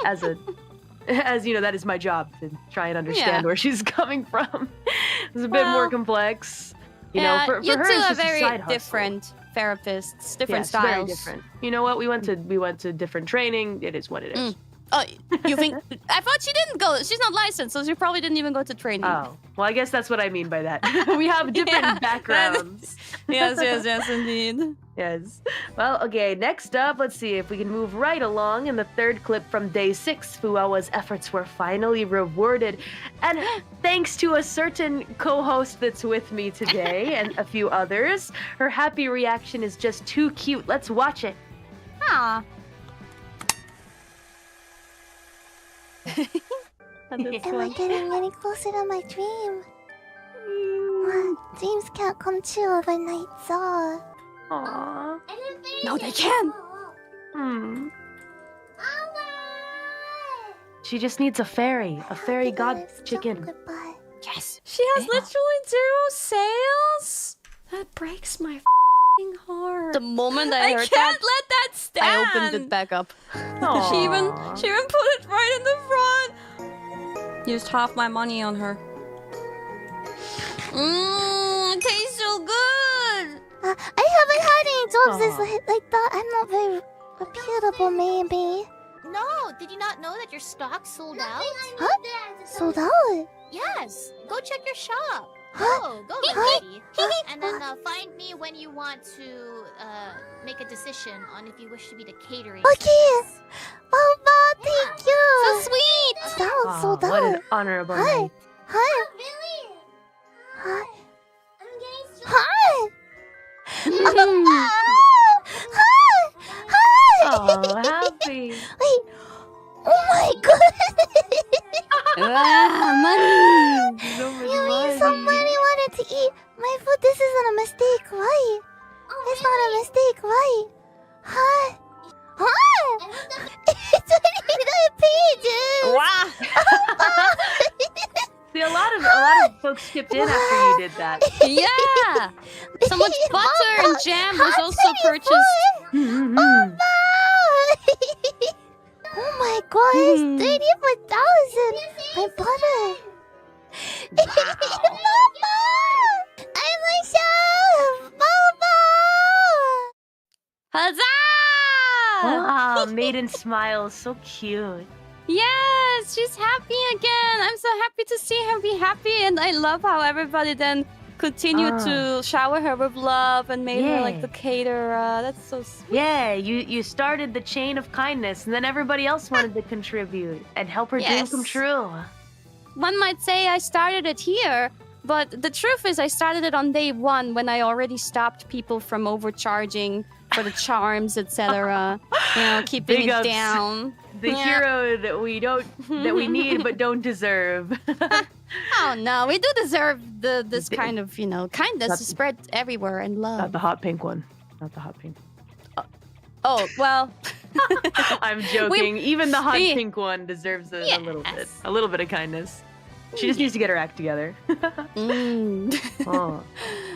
As that is my job to try and understand where she's coming from. It's a bit more complex. For you her, two it's are just a very side hustle. different therapists, different Yes, styles. very different. You know what? We went to different training. It is what it is. Oh, you think? I thought she didn't go. She's not licensed, so she probably didn't even go to training. Oh, well, I guess that's what I mean by that. We have different backgrounds. yes, indeed. Yes. Well, okay, next up, let's see if we can move right along in the third clip from day 6. Fuawa's efforts were finally rewarded. And thanks to a certain co-host that's with me today and a few others, her happy reaction is just too cute. Let's watch it. Ah. Am I getting any closer to my dream? Dreams can't come true overnight, so. Aww. No, they can. Hmm. She just needs a fairy god chicken. Yes. She has literally 0 sales? That breaks my heart. The moment I heard can't that, let that stand. I opened it back up. She even put it right in the front. Used half my money on her. Tastes so good. I haven't had any jobs like that. I'm not very reputable, maybe. No, did you not know that your stock sold out? Huh? Sold out? Yes. Go check your shop. Go, lady. And then find me when you want to make a decision on if you wish to be the catering. Okay. Mama, thank you. So sweet. Sold out. What an honorable night. Hi. Really? Hi. I'm getting so Hi. Oh, happy. Wait. Oh my god. Money. You mean somebody wanted to eat my food? This isn't a mistake, right? It's not a mistake, right? Huh? Huh? It's 29 pages. Wow. See, a lot of folks skipped in after you did that. Yeah. So much butter and jam was also purchased. Oh my god, it's 34,000! My butter! Mama! I'm myself! Mama! Huzzah! Wow, maiden smile, so cute. Yes, she's happy again. I'm so happy to see her be happy, and I love how everybody then continued to shower her with love and made her like the caterer. That's so sweet. Yeah, you started the chain of kindness, and then everybody else wanted to contribute and help her dream come true. One might say I started it here, but the truth is I started it on day 1 when I already stopped people from overcharging for the charms, etc. You know, keeping Big it ups. down. The hero that we need but don't deserve. Oh no, we do deserve this kind of, kindness to spread everywhere and love. Not the hot pink one. Not the hot pink. Oh, well. I'm joking. Even the hot pink one deserves a little bit of kindness. She just needs to get her act together. Oh.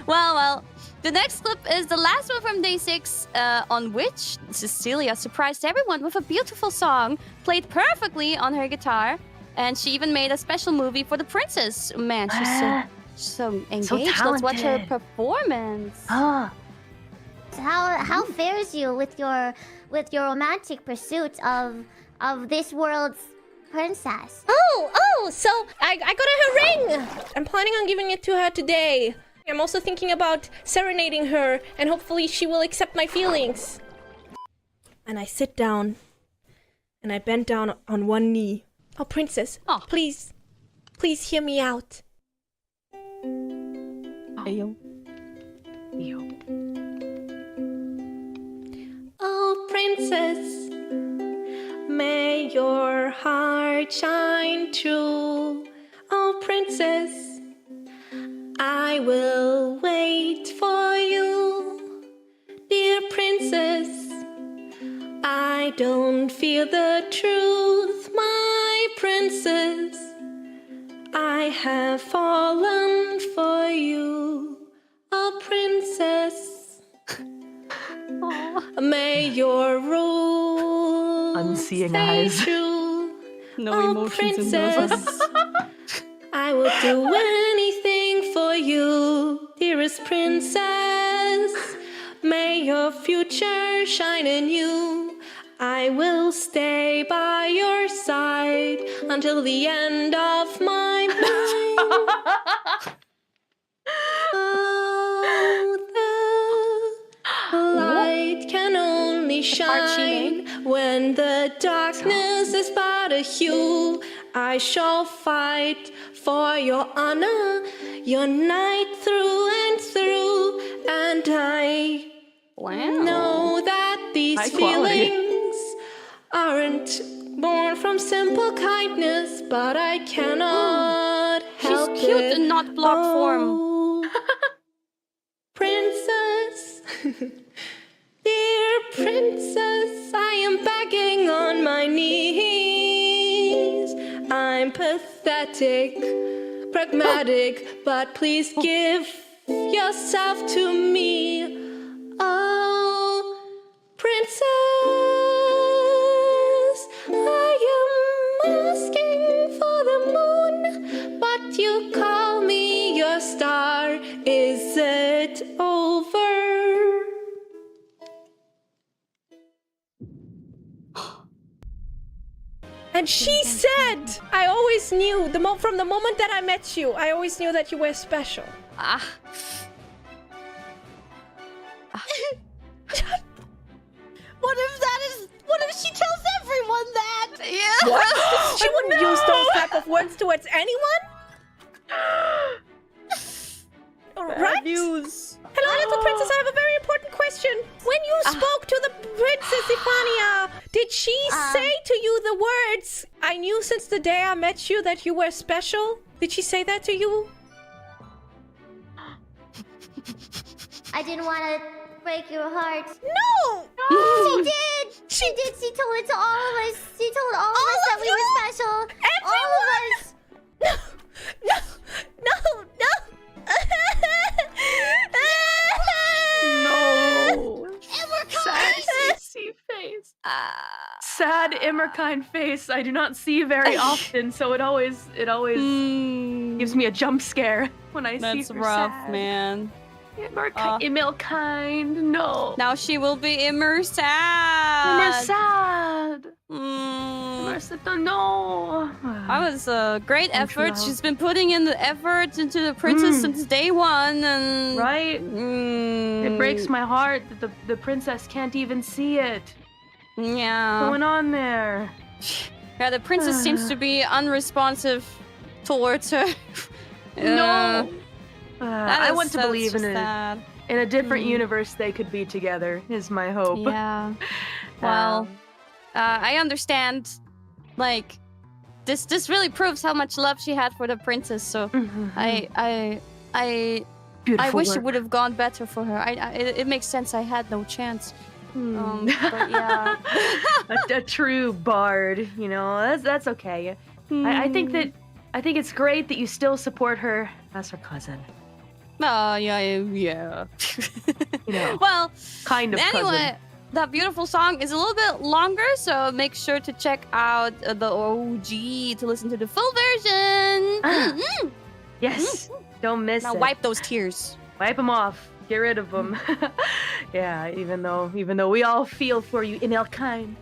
Well, the next clip is the last one from day 6, on which Cecilia surprised everyone with a beautiful song played perfectly on her guitar. And she even made a special movie for the princess. Man, she's so engaged. Let's watch her performance. How fares you with your romantic pursuit of this world's princess? Oh, so I got her ring. I'm planning on giving it to her today. I'm also thinking about serenading her, and hopefully she will accept my feelings. And I sit down, and I bend down on one knee. Oh, princess, please hear me out. Ayo. Oh, princess, may your heart shine true. Oh, princess, I will wait for you. Dear princess, I don't fear the truth, my princess. I have fallen for you, oh princess. May your rules Unseeing stay eyes. true. No oh, emotions in princess. those. I will do anything for you, dearest princess. May your future shine anew. I will stay by your side until the end of my mind. Oh, the light can only shine when the darkness is but a hue. I shall fight for your honor, your night through and through, and I know that these feelings aren't Born from simple kindness, but I cannot help it. She's cute in not block form. Princess, dear princess, I am begging on my knees. I'm pathetic, pragmatic, but please give yourself to me. Oh, princess, I am asking for the moon, but you call me your star. Is it over? And she said, I always knew, from the moment that I met you, I always knew that you were special. What if she tells everyone that? Yeah. What? She wouldn't use those type of words towards anyone? Right? Views. Hello, little princess, I have a very important question. When you spoke to the princess Ifania, did she say to you the words, I knew since the day I met you that you were special? Did she say that to you? I didn't want to break your heart. No! She did! She did! She told it to all of us! She told all of us that we were special! Everyone! All of us! No! No. Sad CC face. Sad Immerkind face. I do not see very often, so it always gives me a jump scare when I see her. That's rough, sad. Man. Immerkind, no. Now she will be Immer sad. Immer sad. Immer sad, no. That was a great effort. True. She's been putting in the effort into the princess since day one, and right. It breaks my heart that the princess can't even see it. Yeah. What's going on there? Yeah, the princess seems to be unresponsive towards her. No. I want to that's believe in sad. In a different universe they could be together, is my hope. Yeah. Well, I understand. Like, this really proves how much love she had for the princess. So I wish it would have gone better for her. It makes sense. I had no chance. But yeah, a true bard. You know, that's okay. I think it's great that you still support her as her cousin. Yeah. You know, Well, kind of anyway, cousin. that beautiful song is a little bit longer, so make sure to check out the OG to listen to the full version. Yes, don't miss Now it. wipe those tears. Wipe them off. Get rid of them. Yeah, even though we all feel for you, Immerkind.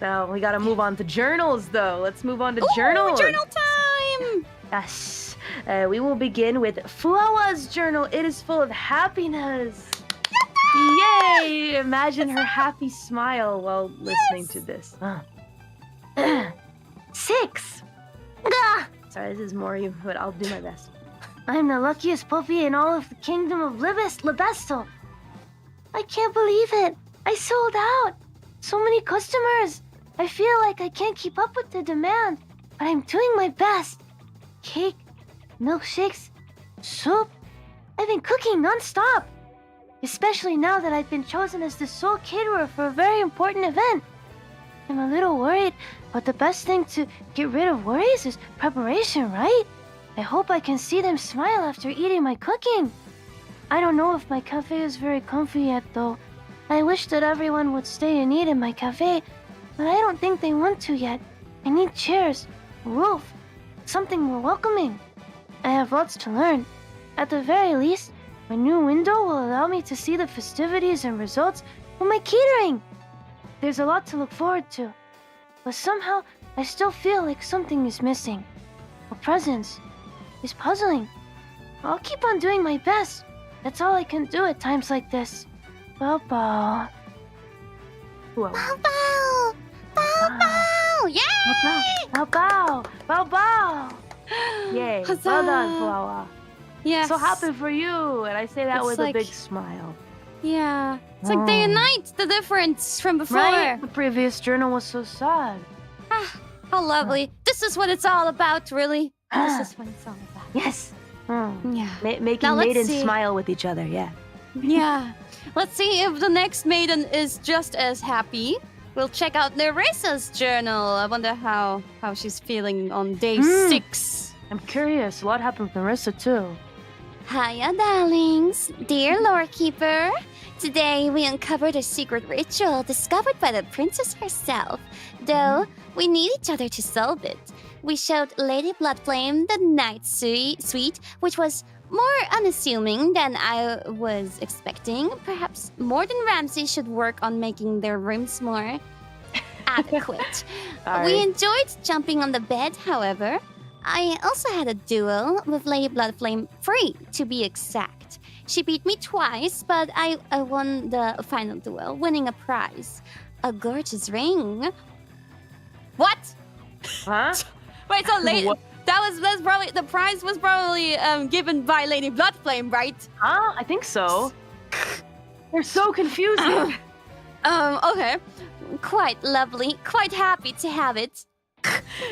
Now we gotta move on to journals, though. Let's move on to journals. Journal time! Yes. We will begin with Fuawa's journal. It is full of happiness. Yay! Imagine her happy smile while listening to this. 6. Sorry, this is Mori, but I'll do my best. I'm the luckiest puppy in all of the Kingdom of Libestal. I can't believe it. I sold out. So many customers. I feel like I can't keep up with the demand, but I'm doing my best. Cake, milkshakes, soup. I've been cooking non-stop. Especially now that I've been chosen as the sole caterer for a very important event. I'm a little worried, but the best thing to get rid of worries is preparation, right? I hope I can see them smile after eating my cooking. I don't know if my cafe is very comfy yet, though. I wish that everyone would stay and eat in my cafe, but I don't think they want to yet. I need chairs, a roof, something more welcoming. I have lots to learn. At the very least, my new window will allow me to see the festivities and results of my catering. There's a lot to look forward to, but somehow I still feel like something is missing. A presence. Is puzzling. I'll keep on doing my best. That's all I can do at times like this. Bow bow. Bow bow. Bow bow. Yay! Bow bow. Bow bow. Yay. Huzzah. Well done, Fuawa. Yes. So happy for you. And I say that It's with like- a big smile. Yeah. It's like day and night, the difference from before. Right? The previous journal was so sad. How lovely. This is what it's all about, really. This is what it's all about. Yes. Yeah. Making Now let's maidens see. smile with each other, yeah. Yeah. Let's see if the next maiden is just as happy. We'll check out Neresa's journal. I wonder how she's feeling on day 6. I'm curious. What happened with Nerissa, too? Hiya, darlings. Dear Lorekeeper, today we uncovered a secret ritual discovered by the princess herself. Though we need each other to solve it. We showed Lady Bloodflame the night suite, which was more unassuming than I was expecting. Perhaps Morden Ramsay should work on making their rooms more adequate. We enjoyed jumping on the bed, however. I also had a duel with Lady Bloodflame, 3 to be exact. She beat me twice, but I won the final duel, winning a prize. A gorgeous ring. What? Huh? Wait, so that's probably the prize was probably given by Lady Bloodflame, right? Huh? I think so. They're so confusing. Okay. Quite lovely. Quite happy to have it.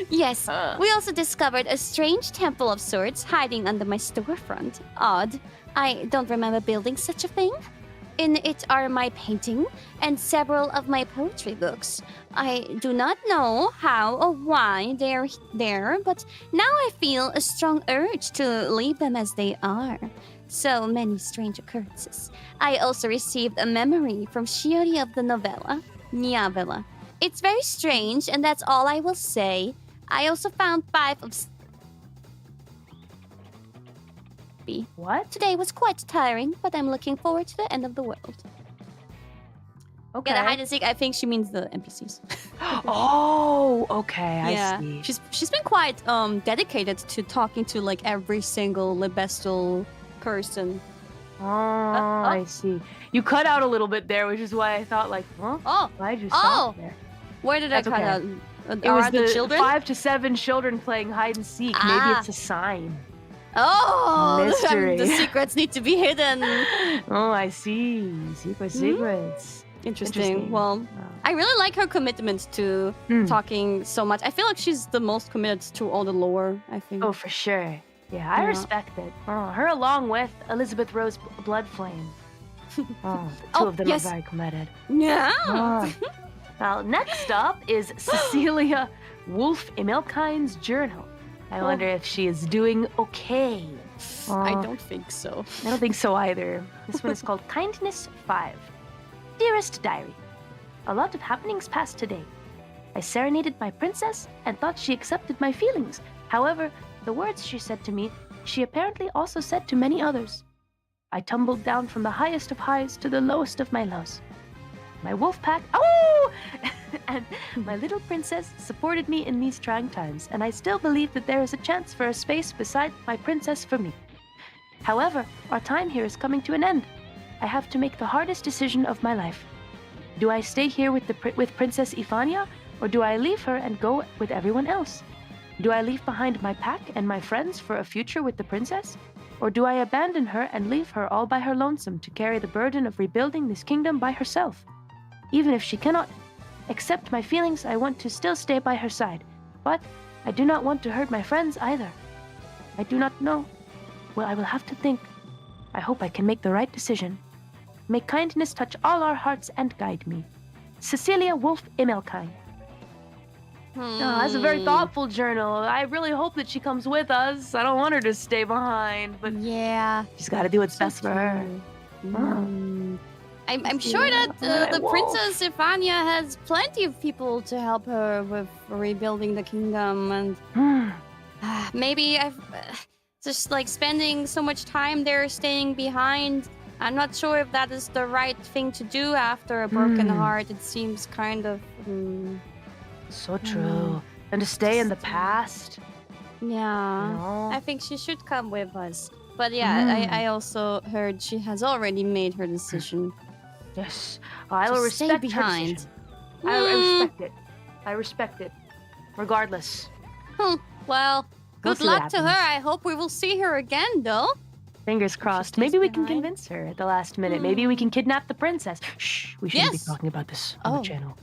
Yes, we also discovered a strange temple of sorts hiding under my storefront. Odd. I don't remember building such a thing. In it are my painting and several of my poetry books. I do not know how or why they're there, but now I feel a strong urge to leave them as they are. So many strange occurrences. I also received a memory from Shiori of the novella, Nyavela. It's very strange, and that's all I will say. I also found 5 of... What? Today was quite tiring, but I'm looking forward to the end of the world. Okay. Yeah, the hide and seek, I think she means the NPCs. Oh, okay, I see. She's been quite dedicated to talking to like every single Libestal person. I see. You cut out a little bit there, which is why I thought like, huh? Why'd you stop there? Where did That's I cut okay. out? It was the the children? 5 to 7 children playing hide and seek. Maybe it's a sign. Oh, Mystery. the secrets need to be hidden. Oh, I see. Secrets. Interesting. Well, I really like her commitment to talking so much. I feel like she's the most committed to all the lore, I think. Oh, for sure. Yeah, I respect it. Her along with Elizabeth Rose Bloodflame. The two of them are very committed. Yeah. Well, next up is Cecilia Wolf Emilkine's journal. I wonder if she is doing okay. I don't think so. I don't think so either. This one is called Kindness 5. Dearest Diary, a lot of happenings passed today. I serenaded my princess and thought she accepted my feelings. However, the words she said to me, she apparently also said to many others. I tumbled down from the highest of highs to the lowest of my lows. My wolf pack, and my little princess supported me in these trying times, and I still believe that there is a chance for a space beside my princess for me. However, our time here is coming to an end. I have to make the hardest decision of my life. Do I stay here with Princess Ifania, or do I leave her and go with everyone else? Do I leave behind my pack and my friends for a future with the princess? Or do I abandon her and leave her all by her lonesome to carry the burden of rebuilding this kingdom by herself? Even if she cannot accept my feelings, I want to still stay by her side. But I do not want to hurt my friends either. I do not know. Well, I will have to think. I hope I can make the right decision. May kindness touch all our hearts and guide me. Cecilia Wolf Emilkine. Oh, that's a very thoughtful journal. I really hope that she comes with us. I don't want her to stay behind, but yeah, she's got to do what's best for her. I'm sure that the Princess Ifania has plenty of people to help her with rebuilding the kingdom, and maybe I've just like spending so much time there, staying behind. I'm not sure if that is the right thing to do after a broken heart. It seems kind of so true. And to stay in the past. Yeah, I think she should come with us. But yeah, I also heard she has already made her decision. Yes, I will respect stay behind. Her I respect it. I respect it. Regardless. Well, good luck to her. I hope we will see her again, though. Fingers crossed. Maybe we can convince her at the last minute. Maybe we can kidnap the princess. Shh, we shouldn't be talking about this on the channel.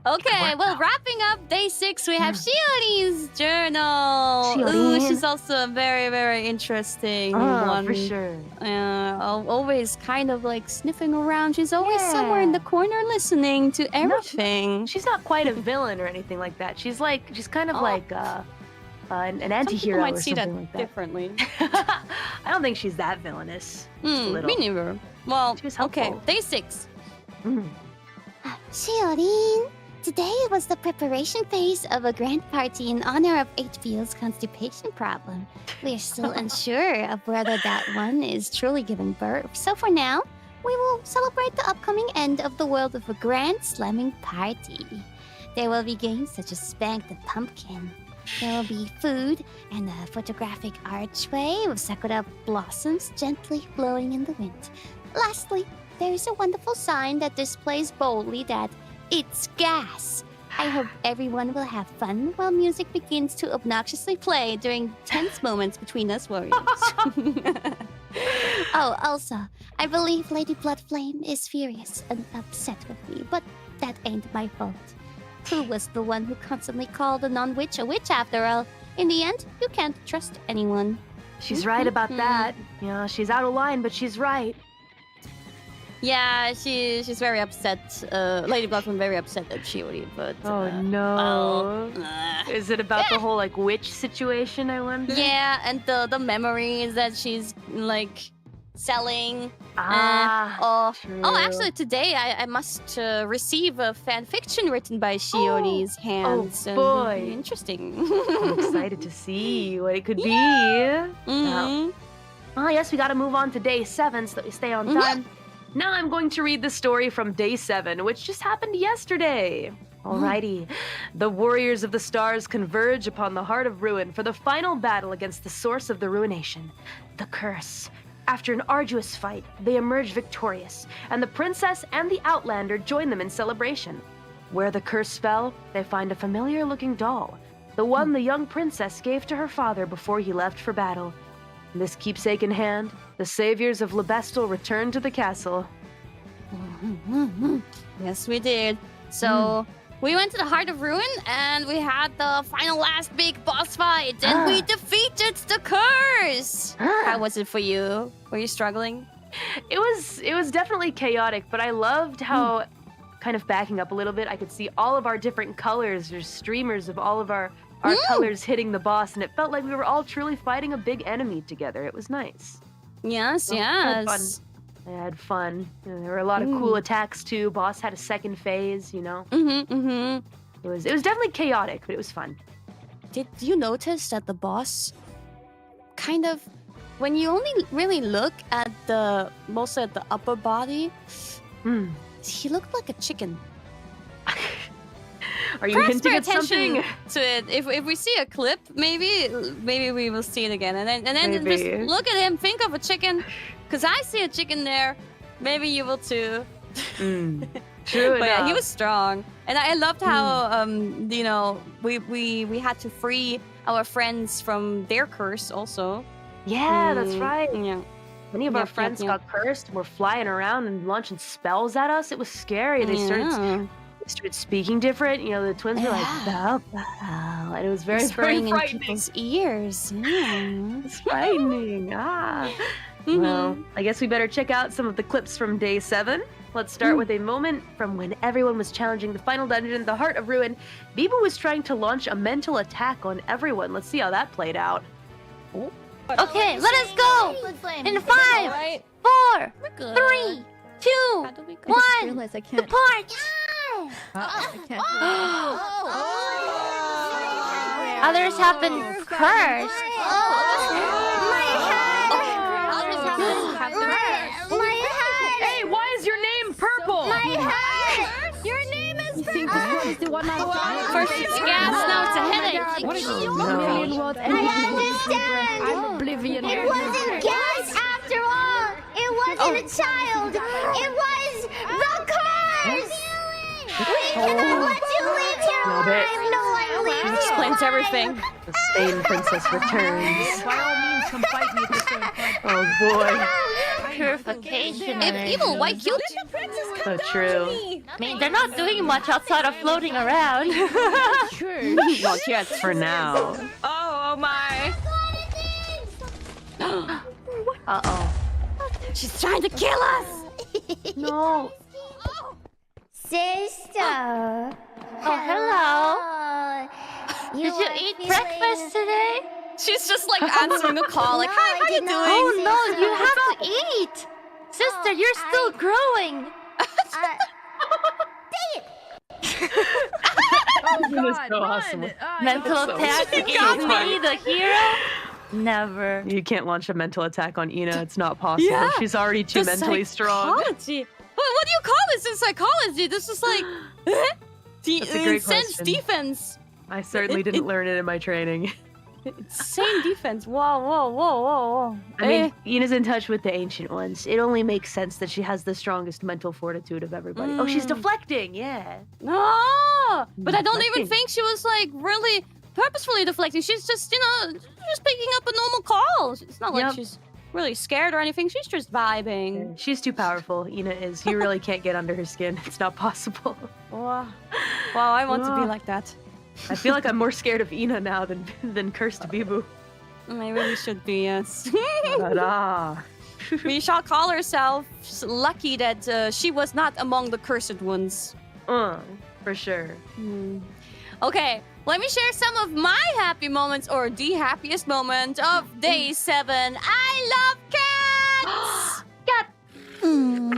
Okay, well, wrapping up day 6, we have Shiori's journal. Shiori. Ooh, she's also a very, very interesting one. For sure. Always kind of like sniffing around. She's always somewhere in the corner listening to everything. She's not quite a villain or anything like that. She's kind of like an anti-hero might or see something that like that. differently. I don't think she's that villainous. Just a little. Me neither. Well, She was okay, helpful. day 6. Shiori, today was the preparation phase of a grand party in honor of HBO's constipation problem. We are still unsure of whether that one is truly giving birth. So for now, we will celebrate the upcoming end of the world with a grand slamming party. There will be games such as Spank the Pumpkin. There will be food and a photographic archway with sakura blossoms gently blowing in the wind. Lastly, there is a wonderful sign that displays boldly that it's gas. I hope everyone will have fun while music begins to obnoxiously play during tense moments between us warriors. Oh, also, I believe Lady Bloodflame is furious and upset with me, but that ain't my fault. Who was the one who constantly called a non-witch a witch after all? In the end, you can't trust anyone. She's right about that. Yeah, she's out of line, but she's right. Yeah, she's very upset. Lady Bloodflame very upset at Shiori, but no. Is it about the whole like witch situation, I wonder? Yeah, and the memories that she's like selling. True. Actually, today I must receive a fan fiction written by Shiori's hands. Oh boy, interesting. I'm excited to see what it could be. Well, yes, we got to move on to day 7 so that we stay on time. Now I'm going to read the story from day 7, which just happened yesterday. Alrighty. The warriors of the stars converge upon the Heart of Ruin for the final battle against the source of the ruination, the curse. After an arduous fight, they emerge victorious, and the princess and the outlander join them in celebration. Where the curse fell, they find a familiar-looking doll, the one the young princess gave to her father before he left for battle. This keepsake in hand, the saviors of Libestal return to the castle. Yes, we did. So we went to the Heart of Ruin and we had the final last big boss fight and we defeated the curse. How was it for you? Were you struggling? It was definitely chaotic, but I loved how, kind of backing up a little bit, I could see all of our different colors. There's streamers of all of our colors hitting the boss, and it felt like we were all truly fighting a big enemy together. It was nice. Yes, yes. I had fun. There were a lot of cool attacks too. Boss had a second phase, you know. It was definitely chaotic, but it was fun. Did you notice that the boss kind of, when you only really look at mostly at the upper body, he looked like a chicken. Are you Perhaps hinting pay at something? to it. If we see a clip, maybe we will see it again, and then just look at him. Think of a chicken, because I see a chicken there. Maybe you will too. True But yeah, he enough. was strong, and I loved how you know we had to free our friends from their curse also. Yeah, that's right. Yeah. Many of our friends got cursed, were flying around and launching spells at us. It was scary. They started speaking different. You know, the twins were like, bow, bow. And it was very, very in frightening. people's ears. Yeah. It's frightening. Well, I guess we better check out some of the clips from day 7. Let's start with a moment from when everyone was challenging the final dungeon, the Heart of Ruin. Bibu was trying to launch a mental attack on everyone. Let's see how that played out. Okay, let us go! In 5, 4, 3, 2, 1, realize I can't. depart! I can't. Others have been cursed. Hey, why is your name purple? Your name is First it's gas, now it's a headache. I understand. I'm oblivion. It wasn't gas after all. It wasn't a child. It was the curse. We cannot let you leave here alive. No one leaves. Explains everything. The Stain Princess returns. By all means, come fight me at this point. Oh boy. purification. Evil, white, cute. So true. I mean, they're not doing much outside of floating around. True. Not yet. For now. Oh my. Uh-oh. She's trying to kill us. No. Sister. Oh, hello. Did you eat breakfast today? She's just like answering the call, like, No, hi, how I you did doing? not. Oh no, you have to eat. Sister, you're still growing. Oh That's god, so run! awesome. Mental attack against me, the hero? Never. You can't launch a mental attack on Ina. It's not possible. Yeah. She's already too The mentally strong. psychology. What do you call this in psychology? This is like That's a great intense question. defense. I certainly didn't learn it in my training. Insane defense. Whoa. I mean, Ina's in touch with the ancient ones. It only makes sense that she has the strongest mental fortitude of everybody. Oh, she's deflecting. Yeah. No, but I don't even Deflecting. think she was like really purposefully deflecting. She's just, just picking up a normal call. It's not like Yep. she's really scared or anything. She's just vibing. She's too powerful. Ina is. You really can't get under her skin. It's not possible. Wow, I want to be like that. I feel like I'm more scared of Ina now than Cursed Bibu. I really should be, yes. Ta-da. We shall call ourselves lucky that she was not among the cursed ones. For sure. Okay, let me share some of my happy moments, or the happiest moment of day 7. I love cats! Cat.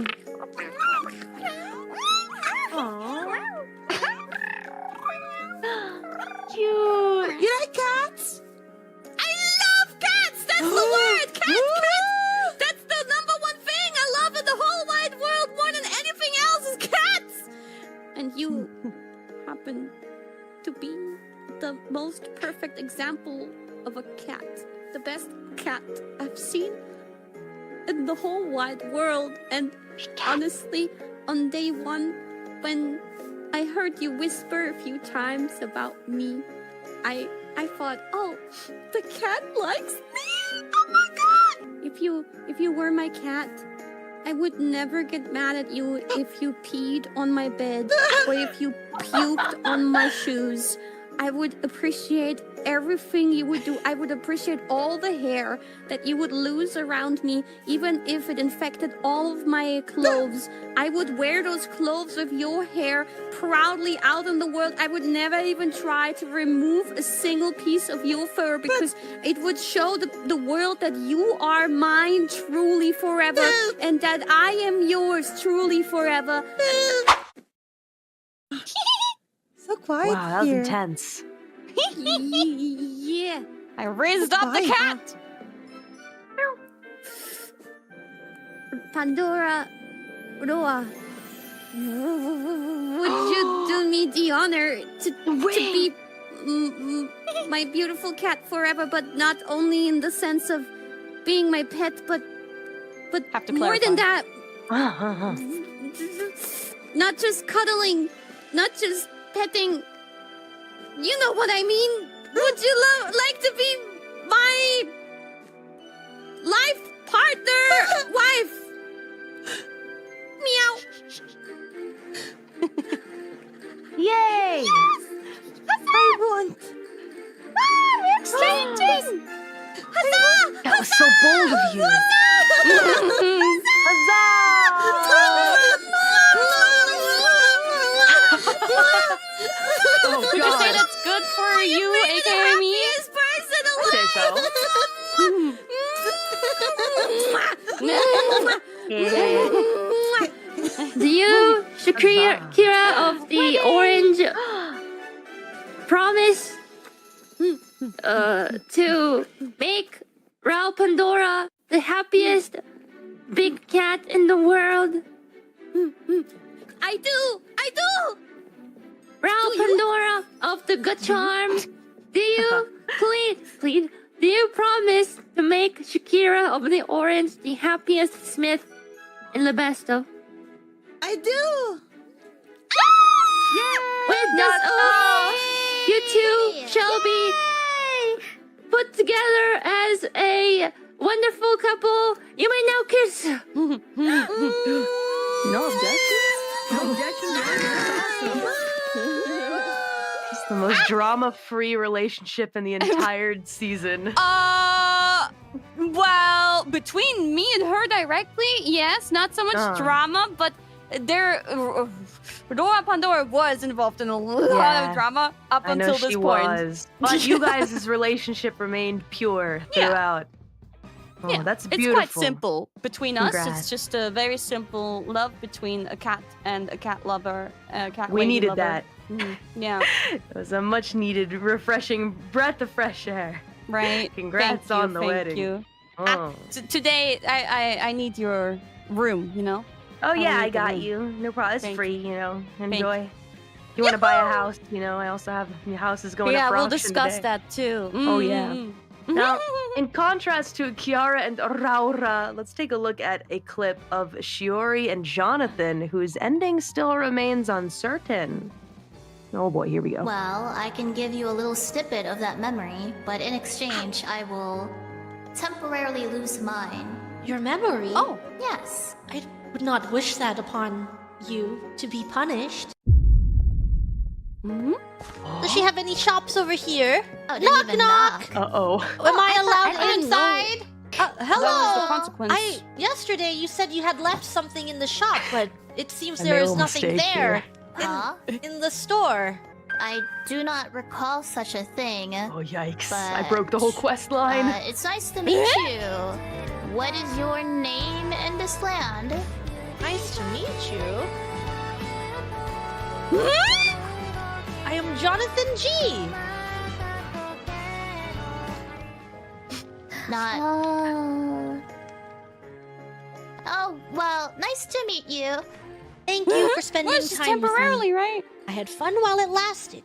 Cute. You like cats? I love cats! That's the word! Cats! That's the number one thing I love in the whole wide world more than anything else is cats! And you happen to be the most perfect example of a cat. The best cat I've seen in the whole wide world. And honestly, on day 1, when I heard you whisper a few times about me, I thought, oh, the cat likes me. Oh my god! If you were my cat, I would never get mad at you if you peed on my bed or if you puked on my shoes. I would appreciate everything you would do. I would appreciate all the hair that you would lose around me, even if it infected all of my clothes. I would wear those clothes with your hair proudly out in the world. I would never even try to remove a single piece of your fur because it would show the world that you are mine truly forever and that I am yours truly forever. So quiet Wow, that was here. intense. Yeah, I raised up the cat. Pandora, Roa, would you do me the honor to be my beautiful cat forever, but not only in the sense of being my pet, but more than that, not just cuddling, not just petting. You know what I mean? Would you like to be my life partner, wife? Meow. Yay! Yes! I want. Ah, we're exchanging! Huzzah! That was so bold of you. Oh, Would you say that's good for you, aka me? Do you, Kira of the Orange, promise to make Rao Pandora the happiest big cat in the world? I do! Rao Pandora of the Good Charms, do you please, do you promise to make Shakira of the Orange the happiest smith in Libestal? I do. With this oath, you two shall be put together as a wonderful couple. You may now kiss. No objections? No objections. It's the most drama-free relationship in the entire season. Well, between me and her directly, yes, not so much drama, but Pandora was involved in a lot of drama up until this point. Was. But you guys' relationship remained pure throughout. Oh, that's beautiful. It's quite simple between Congrats. us. It's just a very simple love between a cat and a cat lover. We needed lover. that. Yeah. It was a much-needed, refreshing breath of fresh air. Right. Congrats on the wedding. Thank you. Oh. Today, I need your room, you know? Oh yeah, I got room. you. No problem. It's Thank free, you know. Enjoy. you. If you want to buy a house, you know, I also have houses going up for we'll auction discuss today. that too. Oh yeah. Now, in contrast to Kiara and Raura, let's take a look at a clip of Shiori and Jonathan, whose ending still remains uncertain. Oh boy, here we go. Well, I can give you a little snippet of that memory, but in exchange, I will temporarily lose mine. Your memory? Oh, yes. I would not wish that upon you to be punished. Does she have any shops over here? Oh, knock, knock! Uh-oh. Am I allowed I didn't inside? Hello! That was the consequence. Yesterday you said you had left something in the shop, but it seems I there made is a nothing mistake there. Huh? In the store. I do not recall such a thing. Oh yikes! But, I broke the whole quest line. It's nice to meet you. What is your name in this land? Nice to meet you. I am Jonathan G. Not. Oh, well, nice to meet you. Thank you for spending Well, it's just time with me. temporarily, right? I had fun while it lasted.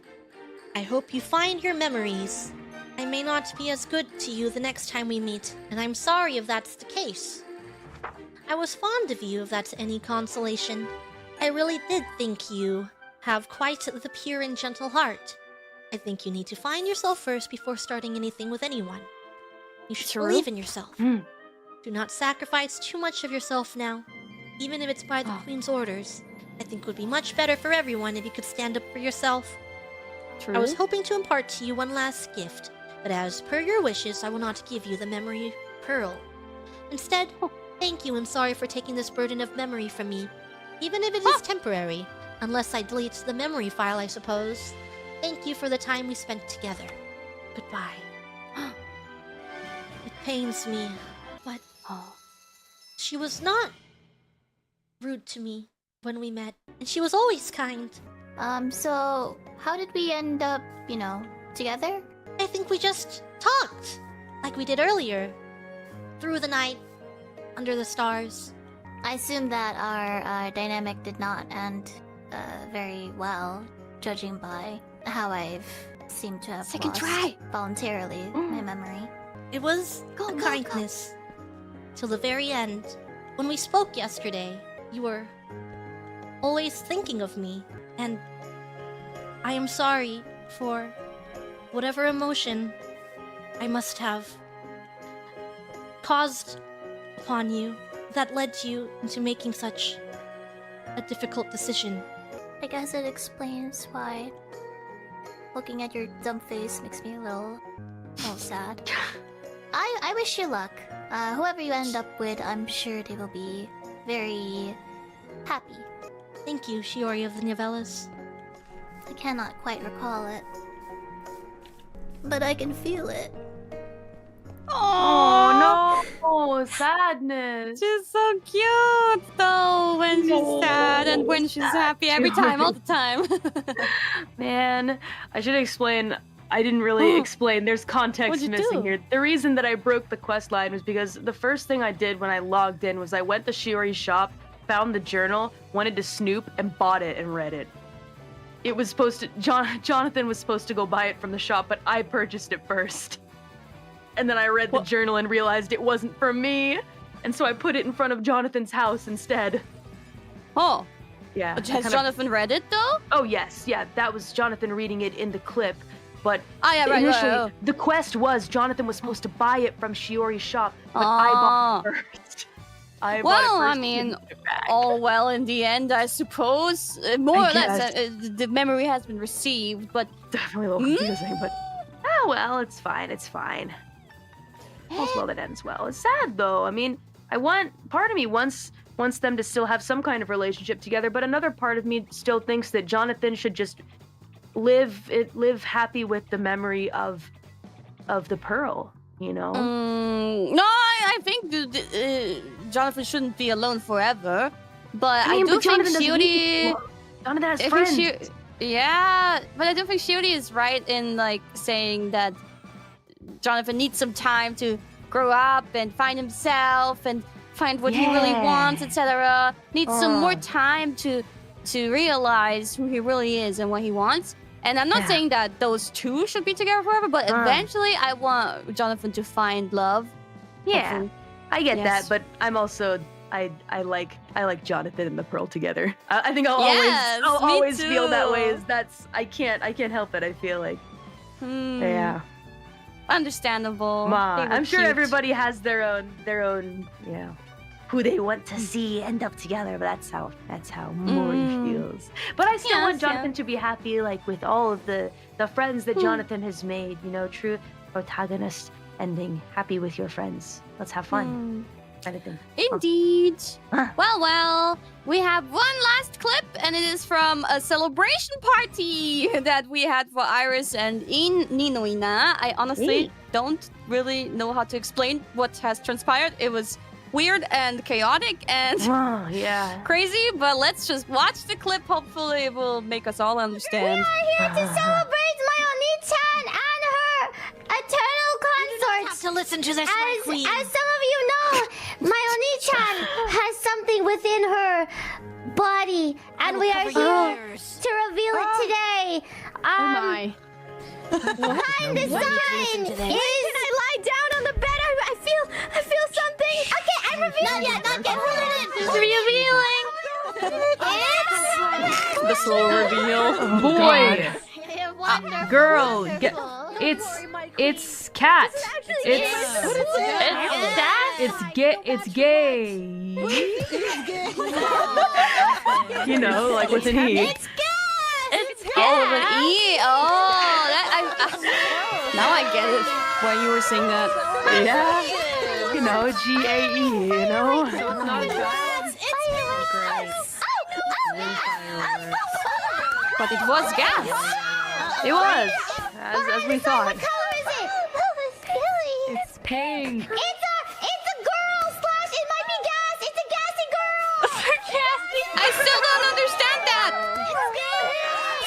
I hope you find your memories. I may not be as good to you the next time we meet, and I'm sorry if that's the case. I was fond of you, if that's any consolation. I really did think you have quite the pure and gentle heart. I think you need to find yourself first before starting anything with anyone. You should believe in yourself. Do not sacrifice too much of yourself now, even if it's by the Queen's orders. I think it would be much better for everyone if you could stand up for yourself. True. I was hoping to impart to you one last gift, but as per your wishes, I will not give you the memory pearl. Instead, thank you and sorry for taking this burden of memory from me, even if it is temporary, unless I delete the memory file, I suppose. Thank you for the time we spent together. Goodbye. It pains me, but she was not rude to me when we met, and she was always kind. So how did we end up, together? I think we just talked, like we did earlier. Through the night, under the stars. I assume that our dynamic did not end very well, judging by how I've seemed to have Second lost try. voluntarily my memory. It was a kindness. Till the very end. When we spoke yesterday, you were always thinking of me, and I am sorry for whatever emotion I must have caused upon you that led you into making such a difficult decision. I guess it explains why looking at your dumb face makes me a little sad. I wish you luck. Whoever you end up with, I'm sure they will be very happy. Thank you, Shiori of the Novellas. I cannot quite recall it, but I can feel it. Oh no! Sadness. She's so cute, though, when she's sad and when she's happy. Every time, all the time. Man, I should explain. I didn't really explain. There's context missing here. The reason that I broke the quest line was because the first thing I did when I logged in was I went to Shiori's shop, found the journal, wanted to snoop, and bought it and read it. It was supposed to... Jonathan was supposed to go buy it from the shop, but I purchased it first. And then I read the journal and realized it wasn't for me. And so I put it in front of Jonathan's house instead. Oh. Yeah. Has Jonathan read it, though? Oh, yes. Yeah, that was Jonathan reading it in the clip. But right, initially, the quest was Jonathan was supposed to buy it from Shiori's shop, but I bought it first. I mean, all well in the end, I suppose. More or less, the memory has been received, but definitely a little confusing. But well, it's fine. It's fine. All's well that ends well. It's sad though. I mean, part of me wants them to still have some kind of relationship together, but another part of me still thinks that Jonathan should just live happy with the memory of the pearl. You know? No, I think Jonathan shouldn't be alone forever. But I do think Shiori... Jonathan has friends. Yeah, but I do think Shiori is right in like saying that Jonathan needs some time to grow up and find himself and find what he really wants, etc. Needs some more time to realize who he really is and what he wants. And I'm not saying that those two should be together forever, but eventually I want Jonathan to find love. Yeah, hopefully. I get that, but I'm also I like Jonathan and the Pearl together. I think I'll always feel that way. I can't help it. I feel like yeah, understandable. I'm sure everybody has their own who they want to see end up together, but that's how Mori feels. But I still want Jonathan to be happy, like with all of the friends that Jonathan has made. You know, true protagonist ending. Happy with your friends. Let's have fun. Kind of thing. Indeed. Well, we have one last clip, and it is from a celebration party that we had for Iris and Ninoa. I honestly don't really know how to explain what has transpired. It was weird and chaotic and crazy, but let's just watch the clip. Hopefully it will make us all understand. We are here to celebrate my Oni-chan and her eternal consorts. You don't have to listen to this, my queen. As some of you know, my Oni-chan has something within her body, and we are here to reveal it today. Oh my. Behind the sign is... Can I lie down on the bed? I feel something. Okay, I'm revealing. Not yet. Just revealing. It's... The slow reveal. Boy. Wonderful. Girl. It's cat. It's gay. You know, like with an E. It's gas. Oh, with an E. Oh, now I get it. Why you were saying that? Yeah. You know, GAE. You know. But it was gas. It was, as we thought. What color is it? Billy. It's pink. It's a girl slash. It might be gas. It's a gassy girl. I still don't understand that.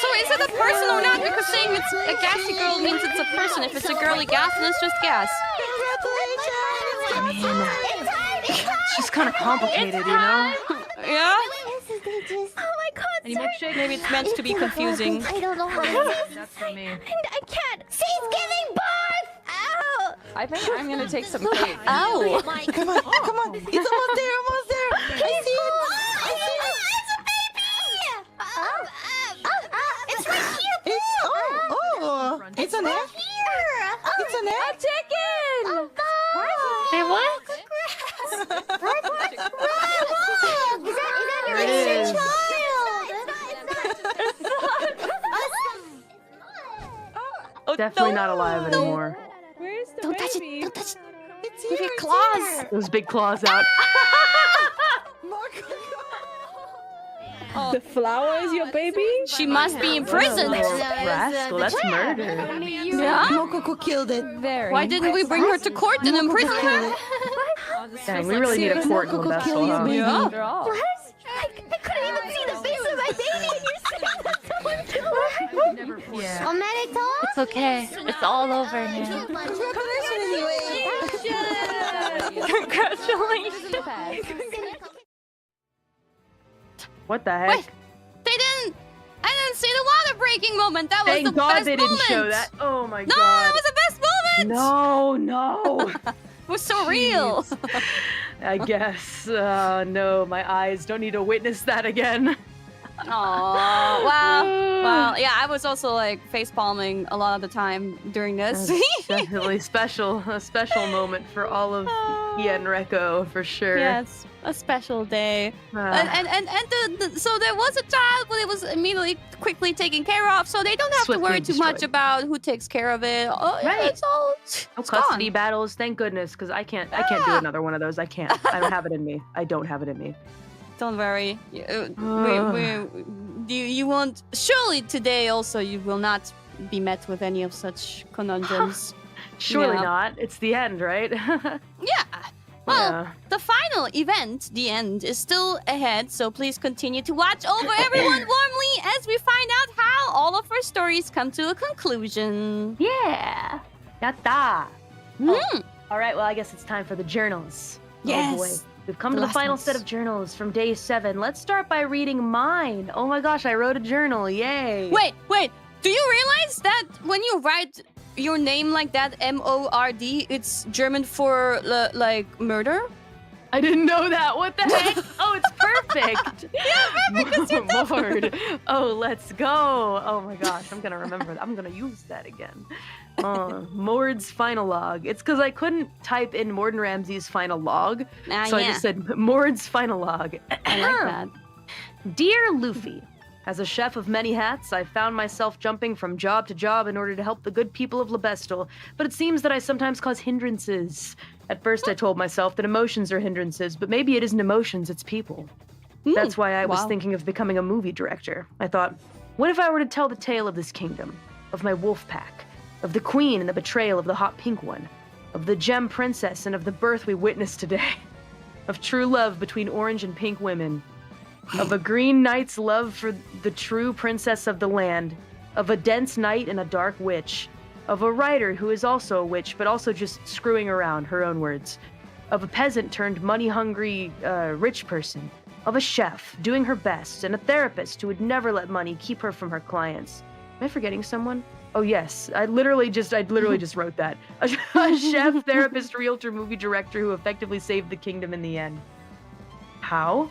So is it a person or not? Because saying it's a gassy girl means it's a person. If it's a girly gas, then it's just gas. I mean, it's just kind of complicated, you know? Yeah? Oh my god, Any milkshake? Maybe it's meant to be confusing. I don't know how That's for me. I can't. She's giving birth! Ow! I think I'm gonna take some cake. Ow! Come on. It's almost there. I see it. It's a baby! It's right here! It's an egg? Here! It's an egg? A chicken! Hey, what? Is that your research child? Definitely not alive anymore. Where's the Don't baby? touch it. It's here. Your claws. Those big claws out. The flower is your baby? She must be imprisoned. Rascal, that's murder. Yeah? Mokoko killed it. Why didn't we bring her to court and imprison her? Dang, we really need a court in Libestal, huh? Yeah. I couldn't even see the face of my baby, and you're saying that someone killed her? Yeah. Omerito? It's okay. It's all over now. Congratulations. What the heck? Wait, I didn't see the water breaking moment. That was Thank the God best they didn't moment. show that. Oh my No, God. it was the best moment. No. It was so real. I guess. No, my eyes don't need to witness that again. Oh, well, yeah, I was also like face palming a lot of the time during this. Definitely a special moment for all of ENreco for sure. Yes, a special day. So there was a child, but it was immediately quickly taken care of, so they don't have to worry too much about who takes care of it. Oh, yeah, Right. it's all No it's custody gone. battles, thank goodness, because I can't do another one of those. I can't. I don't have it in me. I don't have it in me. Don't worry. You won't. Surely today also you will not be met with any of such conundrums. Surely Yeah. not. It's the end, right? Yeah. Well, the final event, the end, is still ahead, so please continue to watch over everyone warmly as we find out how all of our stories come to a conclusion. Yeah. Yatta. Oh. All right, well, I guess it's time for the journals. Yes. Oh boy. We've come The to the last final ones. set of journals from day 7. Let's start by reading mine. Oh my gosh, I wrote a journal. Yay. Wait. Do you realize that when you write your name like that, M-O-R-D, it's German for like murder? I didn't know that. What the heck? Oh, it's perfect. Yeah, perfect. Mord. Oh, let's go. Oh my gosh, I'm gonna remember that. I'm gonna use that again. Mord's final log. It's because I couldn't type in Morden Ramsey's final log, so I just said Mord's final log. I like that. Dear Luffy, as a chef of many hats, I found myself jumping from job to job in order to help the good people of Libestal, but it seems that I sometimes cause hindrances. At first I told myself that emotions are hindrances, but maybe it isn't emotions, it's people. That's why I was thinking of becoming a movie director. I thought, what if I were to tell the tale of this kingdom, of my wolf pack, of the queen and the betrayal of the hot pink one, of the gem princess and of the birth we witnessed today, of true love between orange and pink women, of a green knight's love for the true princess of the land, of a dense knight and a dark witch, of a writer who is also a witch but also just screwing around, her own words, of a peasant turned money-hungry rich person, of a chef doing her best, and a therapist who would never let money keep her from her clients. Am I forgetting someone? Oh yes, I literally just wrote that. A chef, therapist, realtor, movie director who effectively saved the kingdom in the end. How?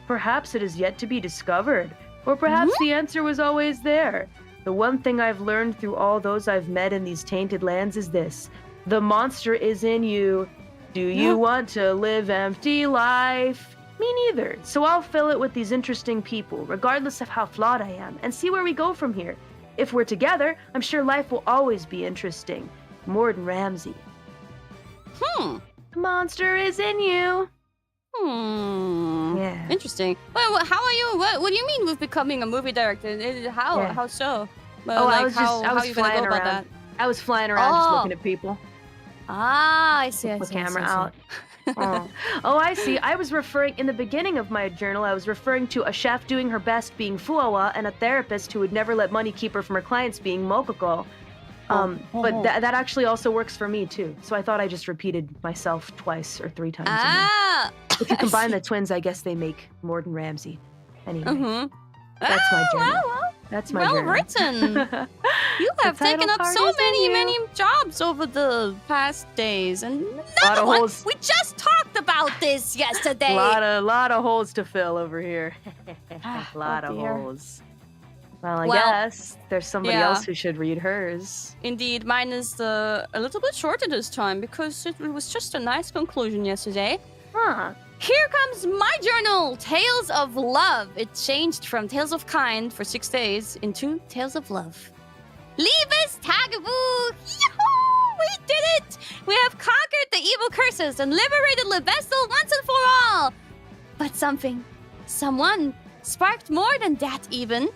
Perhaps it is yet to be discovered, or perhaps the answer was always there. The one thing I've learned through all those I've met in these tainted lands is this: the monster is in you. Do you want to live empty life? Me neither. So I'll fill it with these interesting people, regardless of how flawed I am, and see where we go from here. If we're together, I'm sure life will always be interesting. Morden Ramsey. The monster is in you. Yeah. Interesting. Well, how are you? What do you mean with becoming a movie director? How so? Well, I like, was how you gonna go about that? I was flying around just looking at people. Ah, I see. The camera out. Oh, I see. I was referring, in the beginning of my journal, I was referring to a chef doing her best being Fuawa and a therapist who would never let money keep her from her clients being Mokoko. But that actually also works for me too. So I thought I just repeated myself twice or 3 times. If you combine the twins, I guess they make Morden Ramsey. Anyway, that's my journal. That's my journal. Well written. You have taken up so many jobs over the past days, and another one. We just talked about this yesterday. Lot of holes to fill over here. Lot of holes. Well, I guess there's somebody else who should read hers. Indeed, mine is a little bit shorter this time because it was just a nice conclusion yesterday. Here comes my journal, Tales of Love. It changed from Tales of Kind for 6 days into Tales of Love. Liebes Tagebuch! Yahoo! We did it! We have conquered the evil curses and liberated Libestal once and for all! But someone sparked more than that even.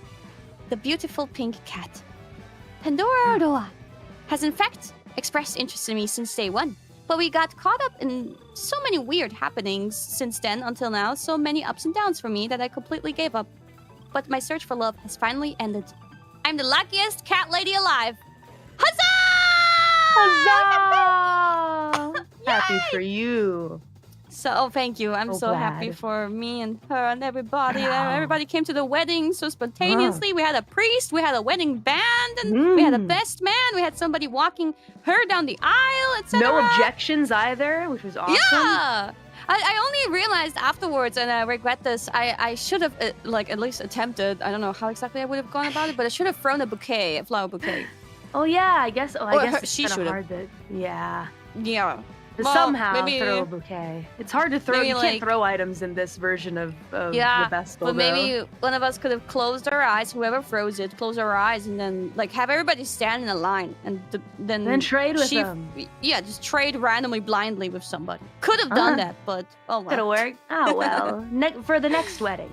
The beautiful pink cat. Pandora has in fact expressed interest in me since day 1. But we got caught up in so many weird happenings since then until now, so many ups and downs for me that I completely gave up. But my search for love has finally ended. I'm the luckiest cat lady alive. Huzzah! Happy for you. So, thank you. I'm so happy for me and her and everybody. Everybody came to the wedding so spontaneously. We had a priest, we had a wedding band, and we had a best man. We had somebody walking her down the aisle, etc. No objections either, which was awesome. Yeah! I only realized afterwards, and I regret this. I should have like at least attempted. I don't know how exactly I would have gone about it, but I should have thrown a flower bouquet. Oh yeah, I guess. Oh, I guess she it's should hard to. Yeah. Yeah. Well, somehow throw a bouquet. It's hard to throw. You can't throw items in this version of Libestal. But maybe one of us could have closed our eyes. Whoever throws it, close our eyes, and then like have everybody stand in a line, and then trade with them. Yeah, just trade randomly, blindly with somebody. Could have done that, but oh well. Could have worked. Oh well. For the next wedding.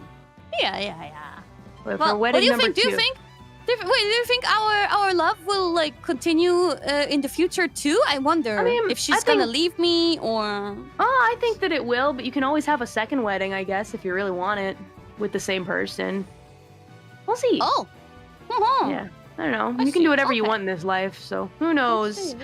Yeah. For well, wedding what do you number think? Do you 2. think? Do you think our love will like continue in the future too? I wonder if she's gonna leave me or. Oh, I think that it will, but you can always have a second wedding, I guess, if you really want it, with the same person. We'll see. Oh. Yeah. I don't know. You can do whatever you want in this life, so who knows?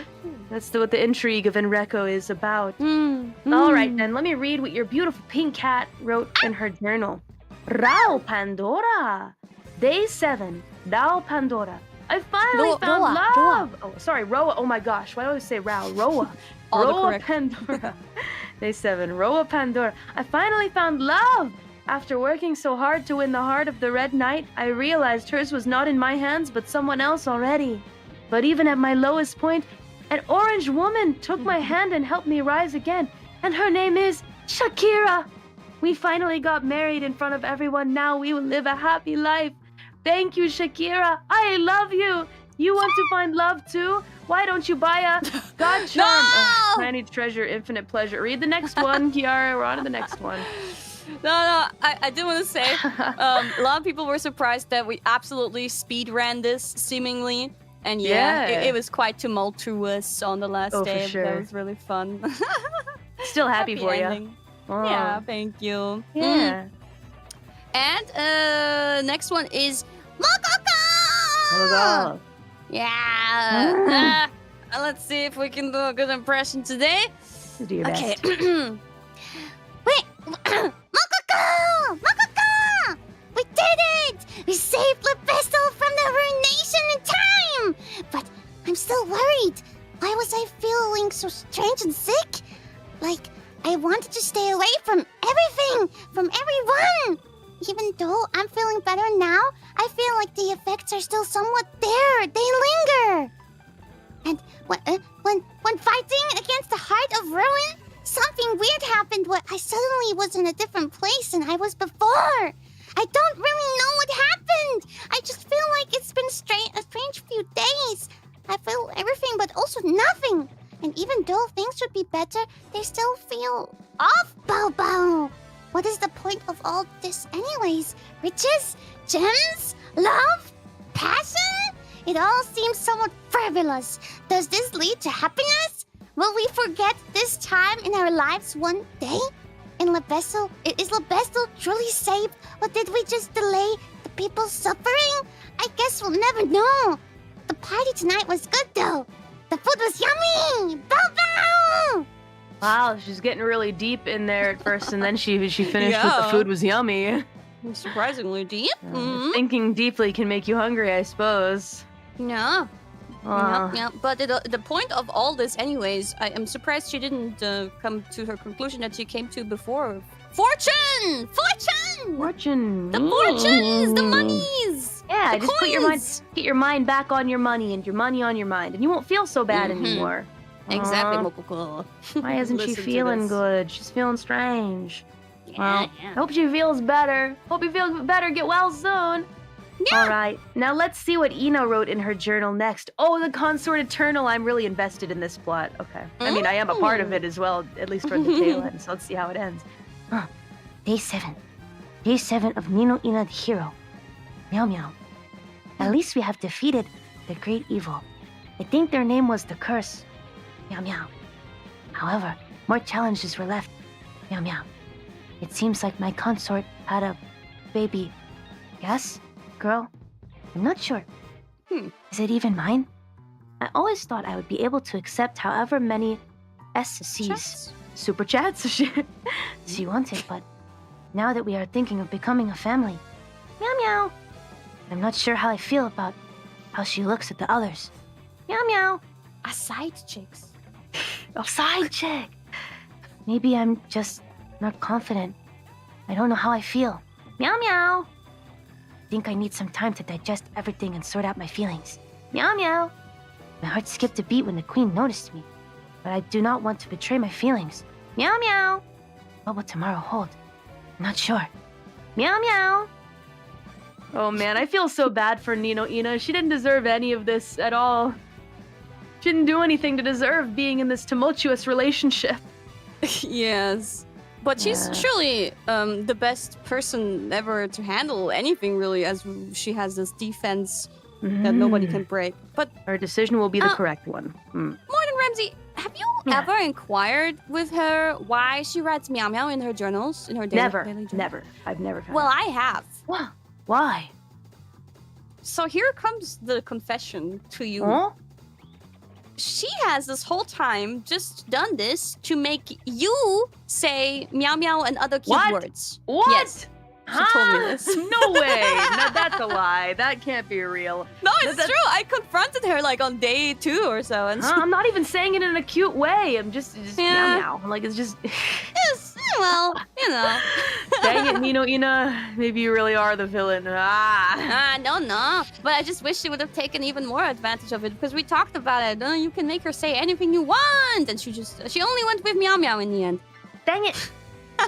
That's what the intrigue of ENreco is about. All right, then let me read what your beautiful pink cat wrote in her journal. Rao Pandora, day 7. Thou Pandora, I finally found love. Oh, sorry, Roa. Oh my gosh, why do I always say Rao? Roa. Roa Pandora. Day 7. Roa Pandora. I finally found love. After working so hard to win the heart of the Red Knight, I realized hers was not in my hands, but someone else already. But even at my lowest point, an orange woman took my hand and helped me rise again. And her name is Shakira. We finally got married in front of everyone. Now we will live a happy life. Thank you, Shakira. I love you. You want to find love too? Why don't you buy a God charm? Granny's treasure, infinite pleasure. Read the next one, Kiara. We're on to the next one. No. I did want to say, a lot of people were surprised that we absolutely speed ran this, seemingly. And it was quite tumultuous on the last day. For sure. That was really fun. Still happy for you. Oh. Yeah, thank you. Yeah. And next one is Mokoko! Yeah. Let's see if we can do a good impression today. Do your best. Okay. Wait. Mokoko! We did it! We saved Libestal from the ruination in time! But I'm still worried. Why was I feeling so strange and sick? Like, I wanted to stay away from everything, from everyone. Even though I'm feeling better now, I feel like the effects are still somewhat there. They linger. And when fighting against the Heart of Ruin, something weird happened where I suddenly was in a different place than I was before. I don't really know what happened. I just feel like it's been a strange few days. I feel everything but also nothing. And even though things should be better, they still feel off, Bobo. What is the point of all this anyways? Riches? Gems? Love? Passion? It all seems somewhat frivolous. Does this lead to happiness? Will we forget this time in our lives one day? Is Libestal truly saved? Or did we just delay the people's suffering? I guess we'll never know. The party tonight was good though. The food was yummy! Bobo! Wow, she's getting really deep in there at first, and then she finished with the food was yummy. Surprisingly deep. Thinking deeply can make you hungry, I suppose. Yeah. Yeah. But the point of all this, anyways, I am surprised she didn't come to her conclusion that she came to before. Fortune! The fortunes! The monies! Yeah, the just coins. get your mind back on your money and your money on your mind, and you won't feel so bad anymore. Exactly, Mokoko. Why isn't she feeling good? She's feeling strange. Yeah. Hope she feels better. Hope you feel better. Get well soon. Yeah. All right. Now let's see what Ino wrote in her journal next. Oh, the Consort Eternal. I'm really invested in this plot. Okay. I mean, I am a part of it as well, at least for the tail end. So let's see how it ends. Day 7. Day 7 of Ninoa the hero. Meow meow. At least we have defeated the great evil. I think their name was the Curse. Meow meow. However, more challenges were left. Meow meow. It seems like my consort had a baby. Yes? Girl? I'm not sure. Is it even mine? I always thought I would be able to accept however many SCs, super chats, she wanted, but now that we are thinking of becoming a family, meow meow. I'm not sure how I feel about how she looks at the others. Meow meow. A side chicks. A side chick. Maybe I'm just not confident. I don't know how I feel. Meow meow. I think I need some time to digest everything and sort out my feelings. Meow meow. My heart skipped a beat when the queen noticed me, but I do not want to betray my feelings. Meow meow. What will tomorrow hold? I'm not sure. Meow meow. Oh man, I feel so bad for Ninoa. She didn't deserve any of this at all. She didn't do anything to deserve being in this tumultuous relationship. Yes. But she's surely the best person ever to handle anything, really, as she has this defense that nobody can break. But her decision will be the correct one. More than Ramsey, have you ever inquired with her why she writes meow meow in her journals, in her daily journals? Never. I've never found Well, I have. Why? So here comes the confession to you. Huh? She has this whole time just done this to make you say meow meow and other cute words. What? Yes. She told me this. No way. No, that's a lie. That can't be real. No, it's true. I confronted her like on day 2 or so. And I'm not even saying it in a cute way. I'm just meow meow. Like, it's just... Yes, well, you know. Dang it, Ninoa. Maybe you really are the villain. No. But I just wish she would have taken even more advantage of it, because we talked about it. You can make her say anything you want. And she only went with meow meow in the end. Dang it.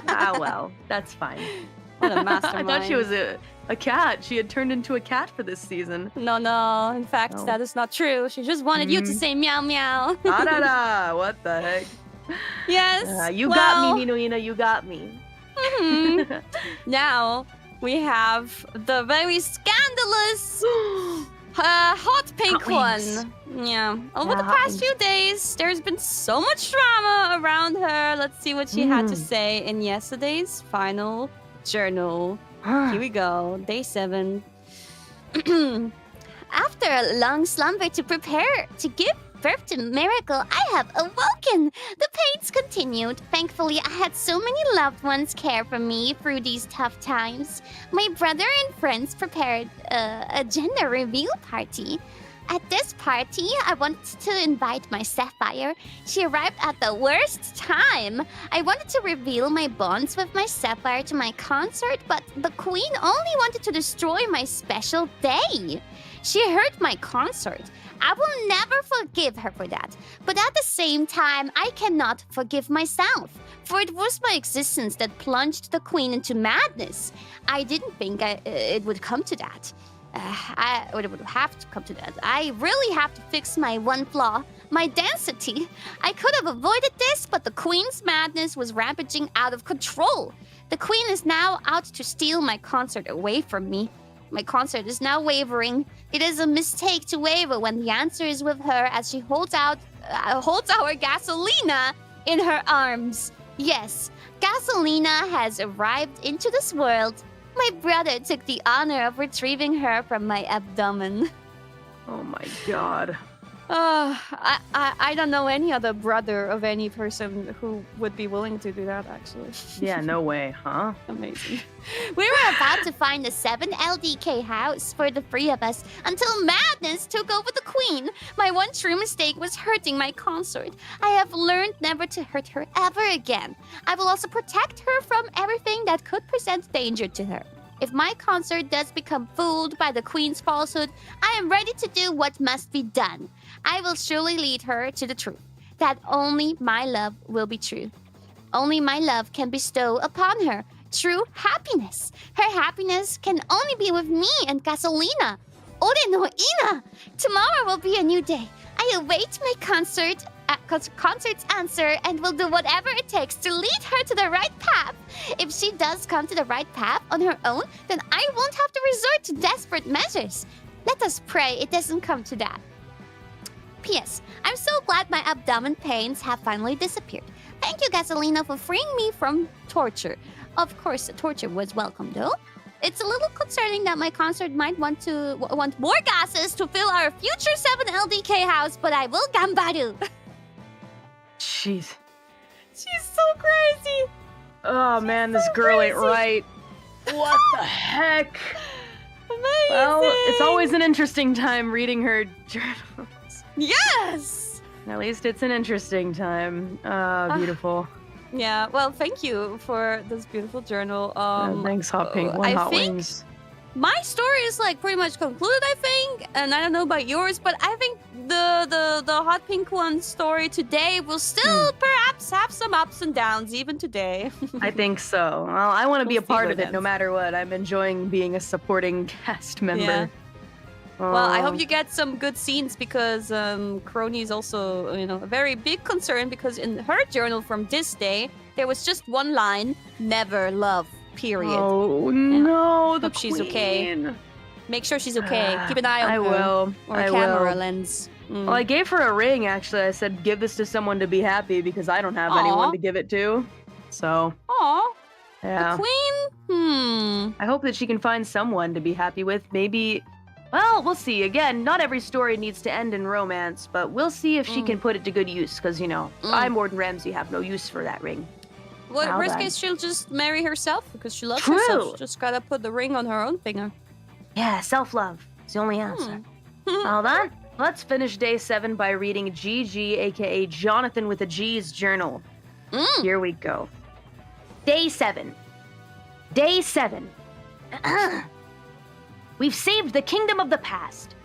Well, that's fine. What a mastermind. I thought she was a cat. She had turned into a cat for this season. No. In fact, that is not true. She just wanted you to say meow meow. What the heck? Yes. You got me, Ninoa. You got me. Now we have the very scandalous hot pink one. Yeah. Over the past few days, there's been so much drama around her. Let's see what she had to say in yesterday's final journal. Here we go. Day 7. After a long slumber to prepare to give birth to miracle, I have awoken. The pains continued. Thankfully, I had so many loved ones care for me through these tough times. My brother and friends prepared a gender reveal party. At this party, I wanted to invite my Sapphire. She arrived at the worst time. I wanted to reveal my bonds with my Sapphire to my consort, but the queen only wanted to destroy my special day. She hurt my consort. I will never forgive her for that. But at the same time, I cannot forgive myself, for it was my existence that plunged the queen into madness. I didn't think it would come to that. It would have to come to that. I really have to fix my one flaw, my density. I could have avoided this, but the queen's madness was rampaging out of control. The queen is now out to steal my consort away from me. My consort is now wavering. It is a mistake to waver when the answer is with her, as she holds our Gasolina in her arms. Yes, Gasolina has arrived into this world. My brother took the honor of retrieving her from my abdomen. Oh my god. I don't know any other brother of any person who would be willing to do that, actually. Yeah, no way, huh? Amazing. We were about to find a 7 LDK house for the 3 of us until madness took over the queen. My one true mistake was hurting my consort. I have learned never to hurt her ever again. I will also protect her from everything that could present danger to her. If my consort does become fooled by the queen's falsehood, I am ready to do what must be done. I will surely lead her to the truth, that only my love will be true. Only my love can bestow upon her true happiness. Her happiness can only be with me and Gasolina. Ore no ina! Tomorrow will be a new day. I await my consort's answer and will do whatever it takes to lead her to the right path. If she does come to the right path on her own, then I won't have to resort to desperate measures. Let us pray it doesn't come to that. P.S. I'm so glad my abdomen pains have finally disappeared. Thank you, Gasolina, for freeing me from torture. Of course, the torture was welcome, though. It's a little concerning that my consort might want more gases to fill our future 7 LDK house, but I will gambaru. Jeez. She's so crazy. Oh man, this girl ain't right. What the heck? Amazing. Well, it's always an interesting time reading her journals. Yes! At least it's an interesting time. Beautiful. Yeah, well, thank you for this beautiful journal. Thanks, Hot Pink. One I hot think wings. my story is like pretty much concluded, I think, and I don't know about yours, but I think the Hot Pink one story today will still perhaps have some ups and downs even today. I think so. Well, I want to be a We'll see part what of it no ends. matter what. I'm enjoying being a supporting cast member. Yeah. Well, I hope you get some good scenes because Crony is also, a very big concern because in her journal from this day, there was just one line, never love, period. Oh, no, the Hope she's okay. queen. Make sure she's okay. Keep an eye on I her. will. Or I a camera will. lens. Well, I gave her a ring, actually. I said, give this to someone to be happy because I don't have Aw. anyone to give it to. So, Aw. yeah. The queen? I hope that she can find someone to be happy with. Maybe, well, we'll see. Again, not every story needs to end in romance, but we'll see if she can put it to good use because, I, Morden Ramsey, have no use for that ring. Well, Well worst then. case, she'll just marry herself because she loves True. herself. She just gotta put the ring on her own finger. Yeah, self-love is the only answer. Well then, let's finish day 7 by reading GG, aka Jonathan with a G's journal. Here we go. Day 7. Day 7. We've saved the kingdom of the past.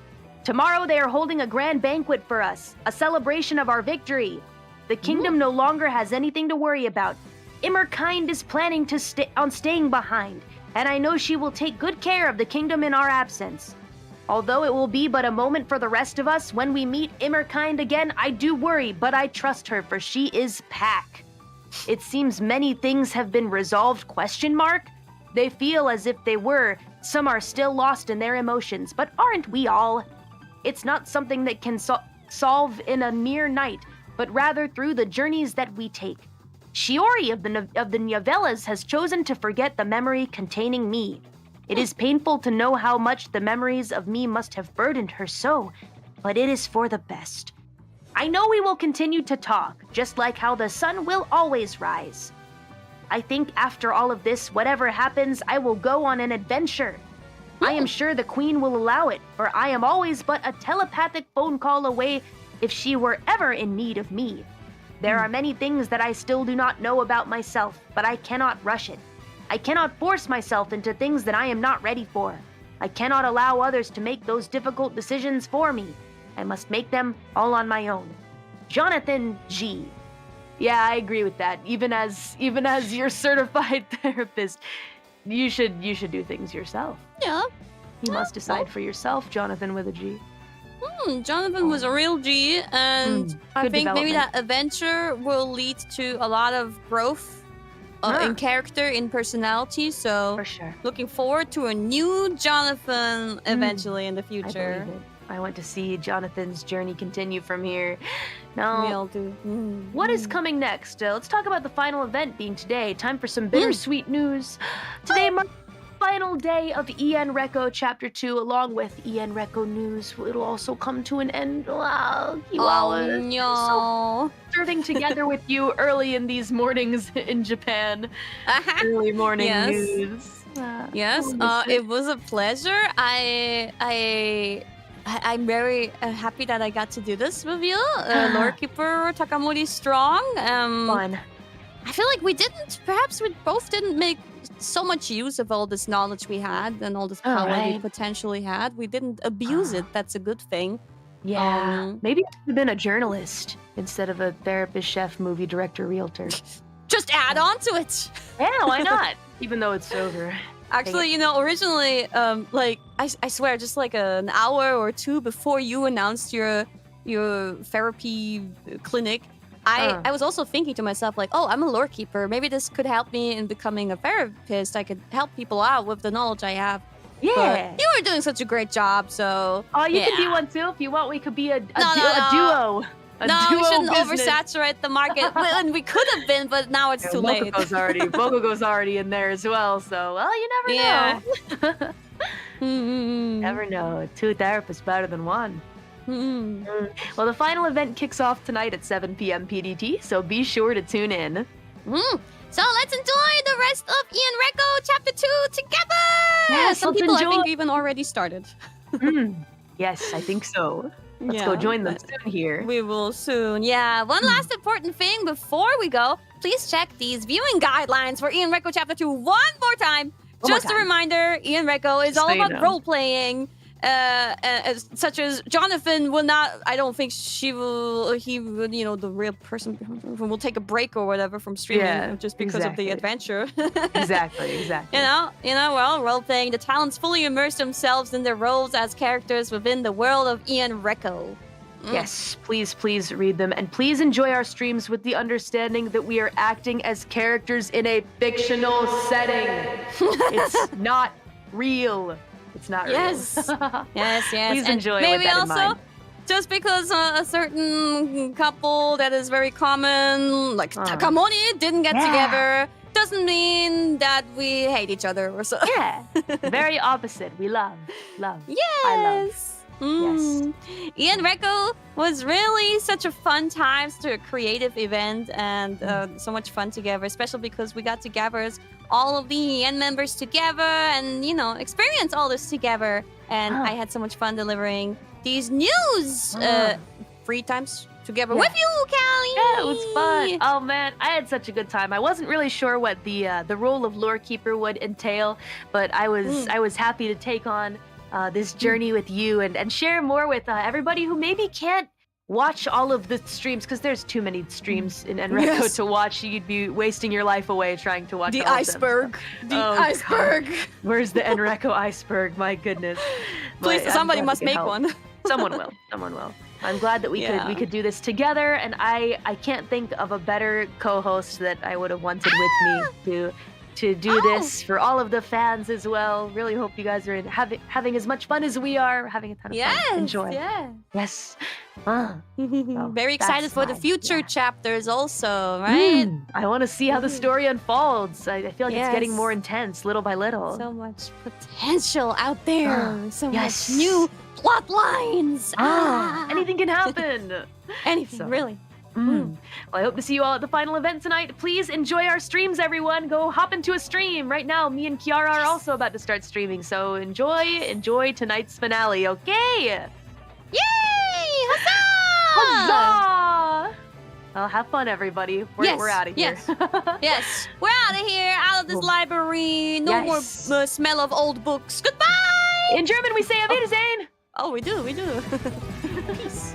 Tomorrow they are holding a grand banquet for us, a celebration of our victory. The kingdom no longer has anything to worry about. Immerkind is planning to staying behind, and I know she will take good care of the kingdom in our absence. Although it will be but a moment for the rest of us when we meet Immerkind again, I do worry, but I trust her, for she is Pack. It seems many things have been resolved, ? They feel as if they were. Some are still lost in their emotions, but aren't we all? It's not something that can solve in a mere night, but rather through the journeys that we take. Shiori of the novellas has chosen to forget the memory containing me. It is painful to know how much the memories of me must have burdened her so, but it is for the best. I know we will continue to talk, just like how the sun will always rise. I think after all of this, whatever happens, I will go on an adventure. I am sure the queen will allow it, for I am always but a telepathic phone call away if she were ever in need of me. There are many things that I still do not know about myself, but I cannot rush it. I cannot force myself into things that I am not ready for. I cannot allow others to make those difficult decisions for me. I must make them all on my own. Jonathan G. Yeah, I agree with that. Even as your certified therapist, you should do things yourself. Yeah. You must decide for yourself, Jonathan with a G. Jonathan was a real G, and I Good think maybe development. that adventure will lead to a lot of growth in character, in personality. So, for sure. Looking forward to a new Jonathan eventually in the future. I believe it. I want to see Jonathan's journey continue from here. Now, We all do. what is coming next? Let's talk about the final event being today. Time for some bittersweet news. Today marks the final day of ENreco Chapter 2, along with ENreco news. It'll also come to an end. Wow, Oh no. Serving together with you early in these mornings in Japan. Early morning Yes. news. Yes, it was a pleasure. I'm very happy that I got to do this with you, Lord Keeper Takamori Strong. Fun. I feel like we both didn't make so much use of all this knowledge we had and all this power we right. potentially had. We didn't abuse it. That's a good thing. Yeah. Maybe I should have been a journalist instead of a therapist, chef, movie director, realtor. Just add on to it. Yeah, why not? Even though it's over. Actually, originally, I swear, just like an hour or two before you announced your therapy clinic, I was also thinking to myself, like, oh, I'm a lore keeper. Maybe this could help me in becoming a therapist. I could help people out with the knowledge I have. Yeah. But you were doing such a great job, so. Oh, you yeah. can be one too if you want. We could be a duo. A No, duo we shouldn't business. oversaturate the market. Well, we could have been, but now it's too late. Mokoko's already in there as well. So, well, you never know. Never know. 2 therapists better than 1. Well, the final event kicks off tonight at 7 p.m. PDT, so be sure to tune in. So let's enjoy the rest of ENreco Chapter 2 together! Yes, Some let's people, enjoy. I think, even already started. Yes, I think so. Let's go join them soon here. We will soon. Yeah. One last important thing before we go. Please check these viewing guidelines for ENreco Chapter 2 one more time. Just a reminder, ENreco is all about role-playing. Such as Jonathan will not, I don't think he will, the real person will take a break or whatever from streaming just because of the adventure. Exactly. Well, role-playing, the talents fully immerse themselves in their roles as characters within the world of ENreco. Yes, please read them. And please enjoy our streams with the understanding that we are acting as characters in a fictional setting. It's not real. It's not real. Yes. Please enjoy maybe with that in also, mind. just because a certain couple that is very common, like Takamori, didn't get together, doesn't mean that we hate each other or so. Yeah. Very opposite. We love. Yes. I love. Yes. ENreco was really such a fun time, such a creative event, and so much fun together, especially because we got together as all of the EN members together and, experience all this together. And I had so much fun delivering these news 3 times together with you, Callie. Yeah, it was fun. Oh man, I had such a good time. I wasn't really sure what the role of lore keeper would entail, but I was happy to take on this journey with you and share more with everybody who maybe can't watch all of the streams, because there's too many streams in ENreco to watch. You'd be wasting your life away trying to watch the all iceberg. Of them. Iceberg. God. Where's the ENreco iceberg? My goodness. Please, somebody must make one. Someone will. I'm glad that we could do this together, and I can't think of a better co-host that I would have wanted with me to do this for all of the fans as well. Really hope you guys are having as much fun as we are, having a ton of fun. Enjoy. Yes. Very excited for the future chapters also, right? I want to see how the story unfolds. I feel like it's getting more intense little by little. So much potential out there. So much new plot lines. Anything can happen. Anything, really. Well, I hope to see you all at the final event tonight. Please enjoy our streams, everyone. Go hop into a stream. Right now, me and Kiara are also about to start streaming, so enjoy tonight's finale, okay? Yay! Huzzah! Huzzah! Well, have fun, everybody. We're out of here. Yes. We're out of here, out of this library. No more smell of old books. Goodbye! In German, we say Auf Wiedersehen. Oh, we do. Peace.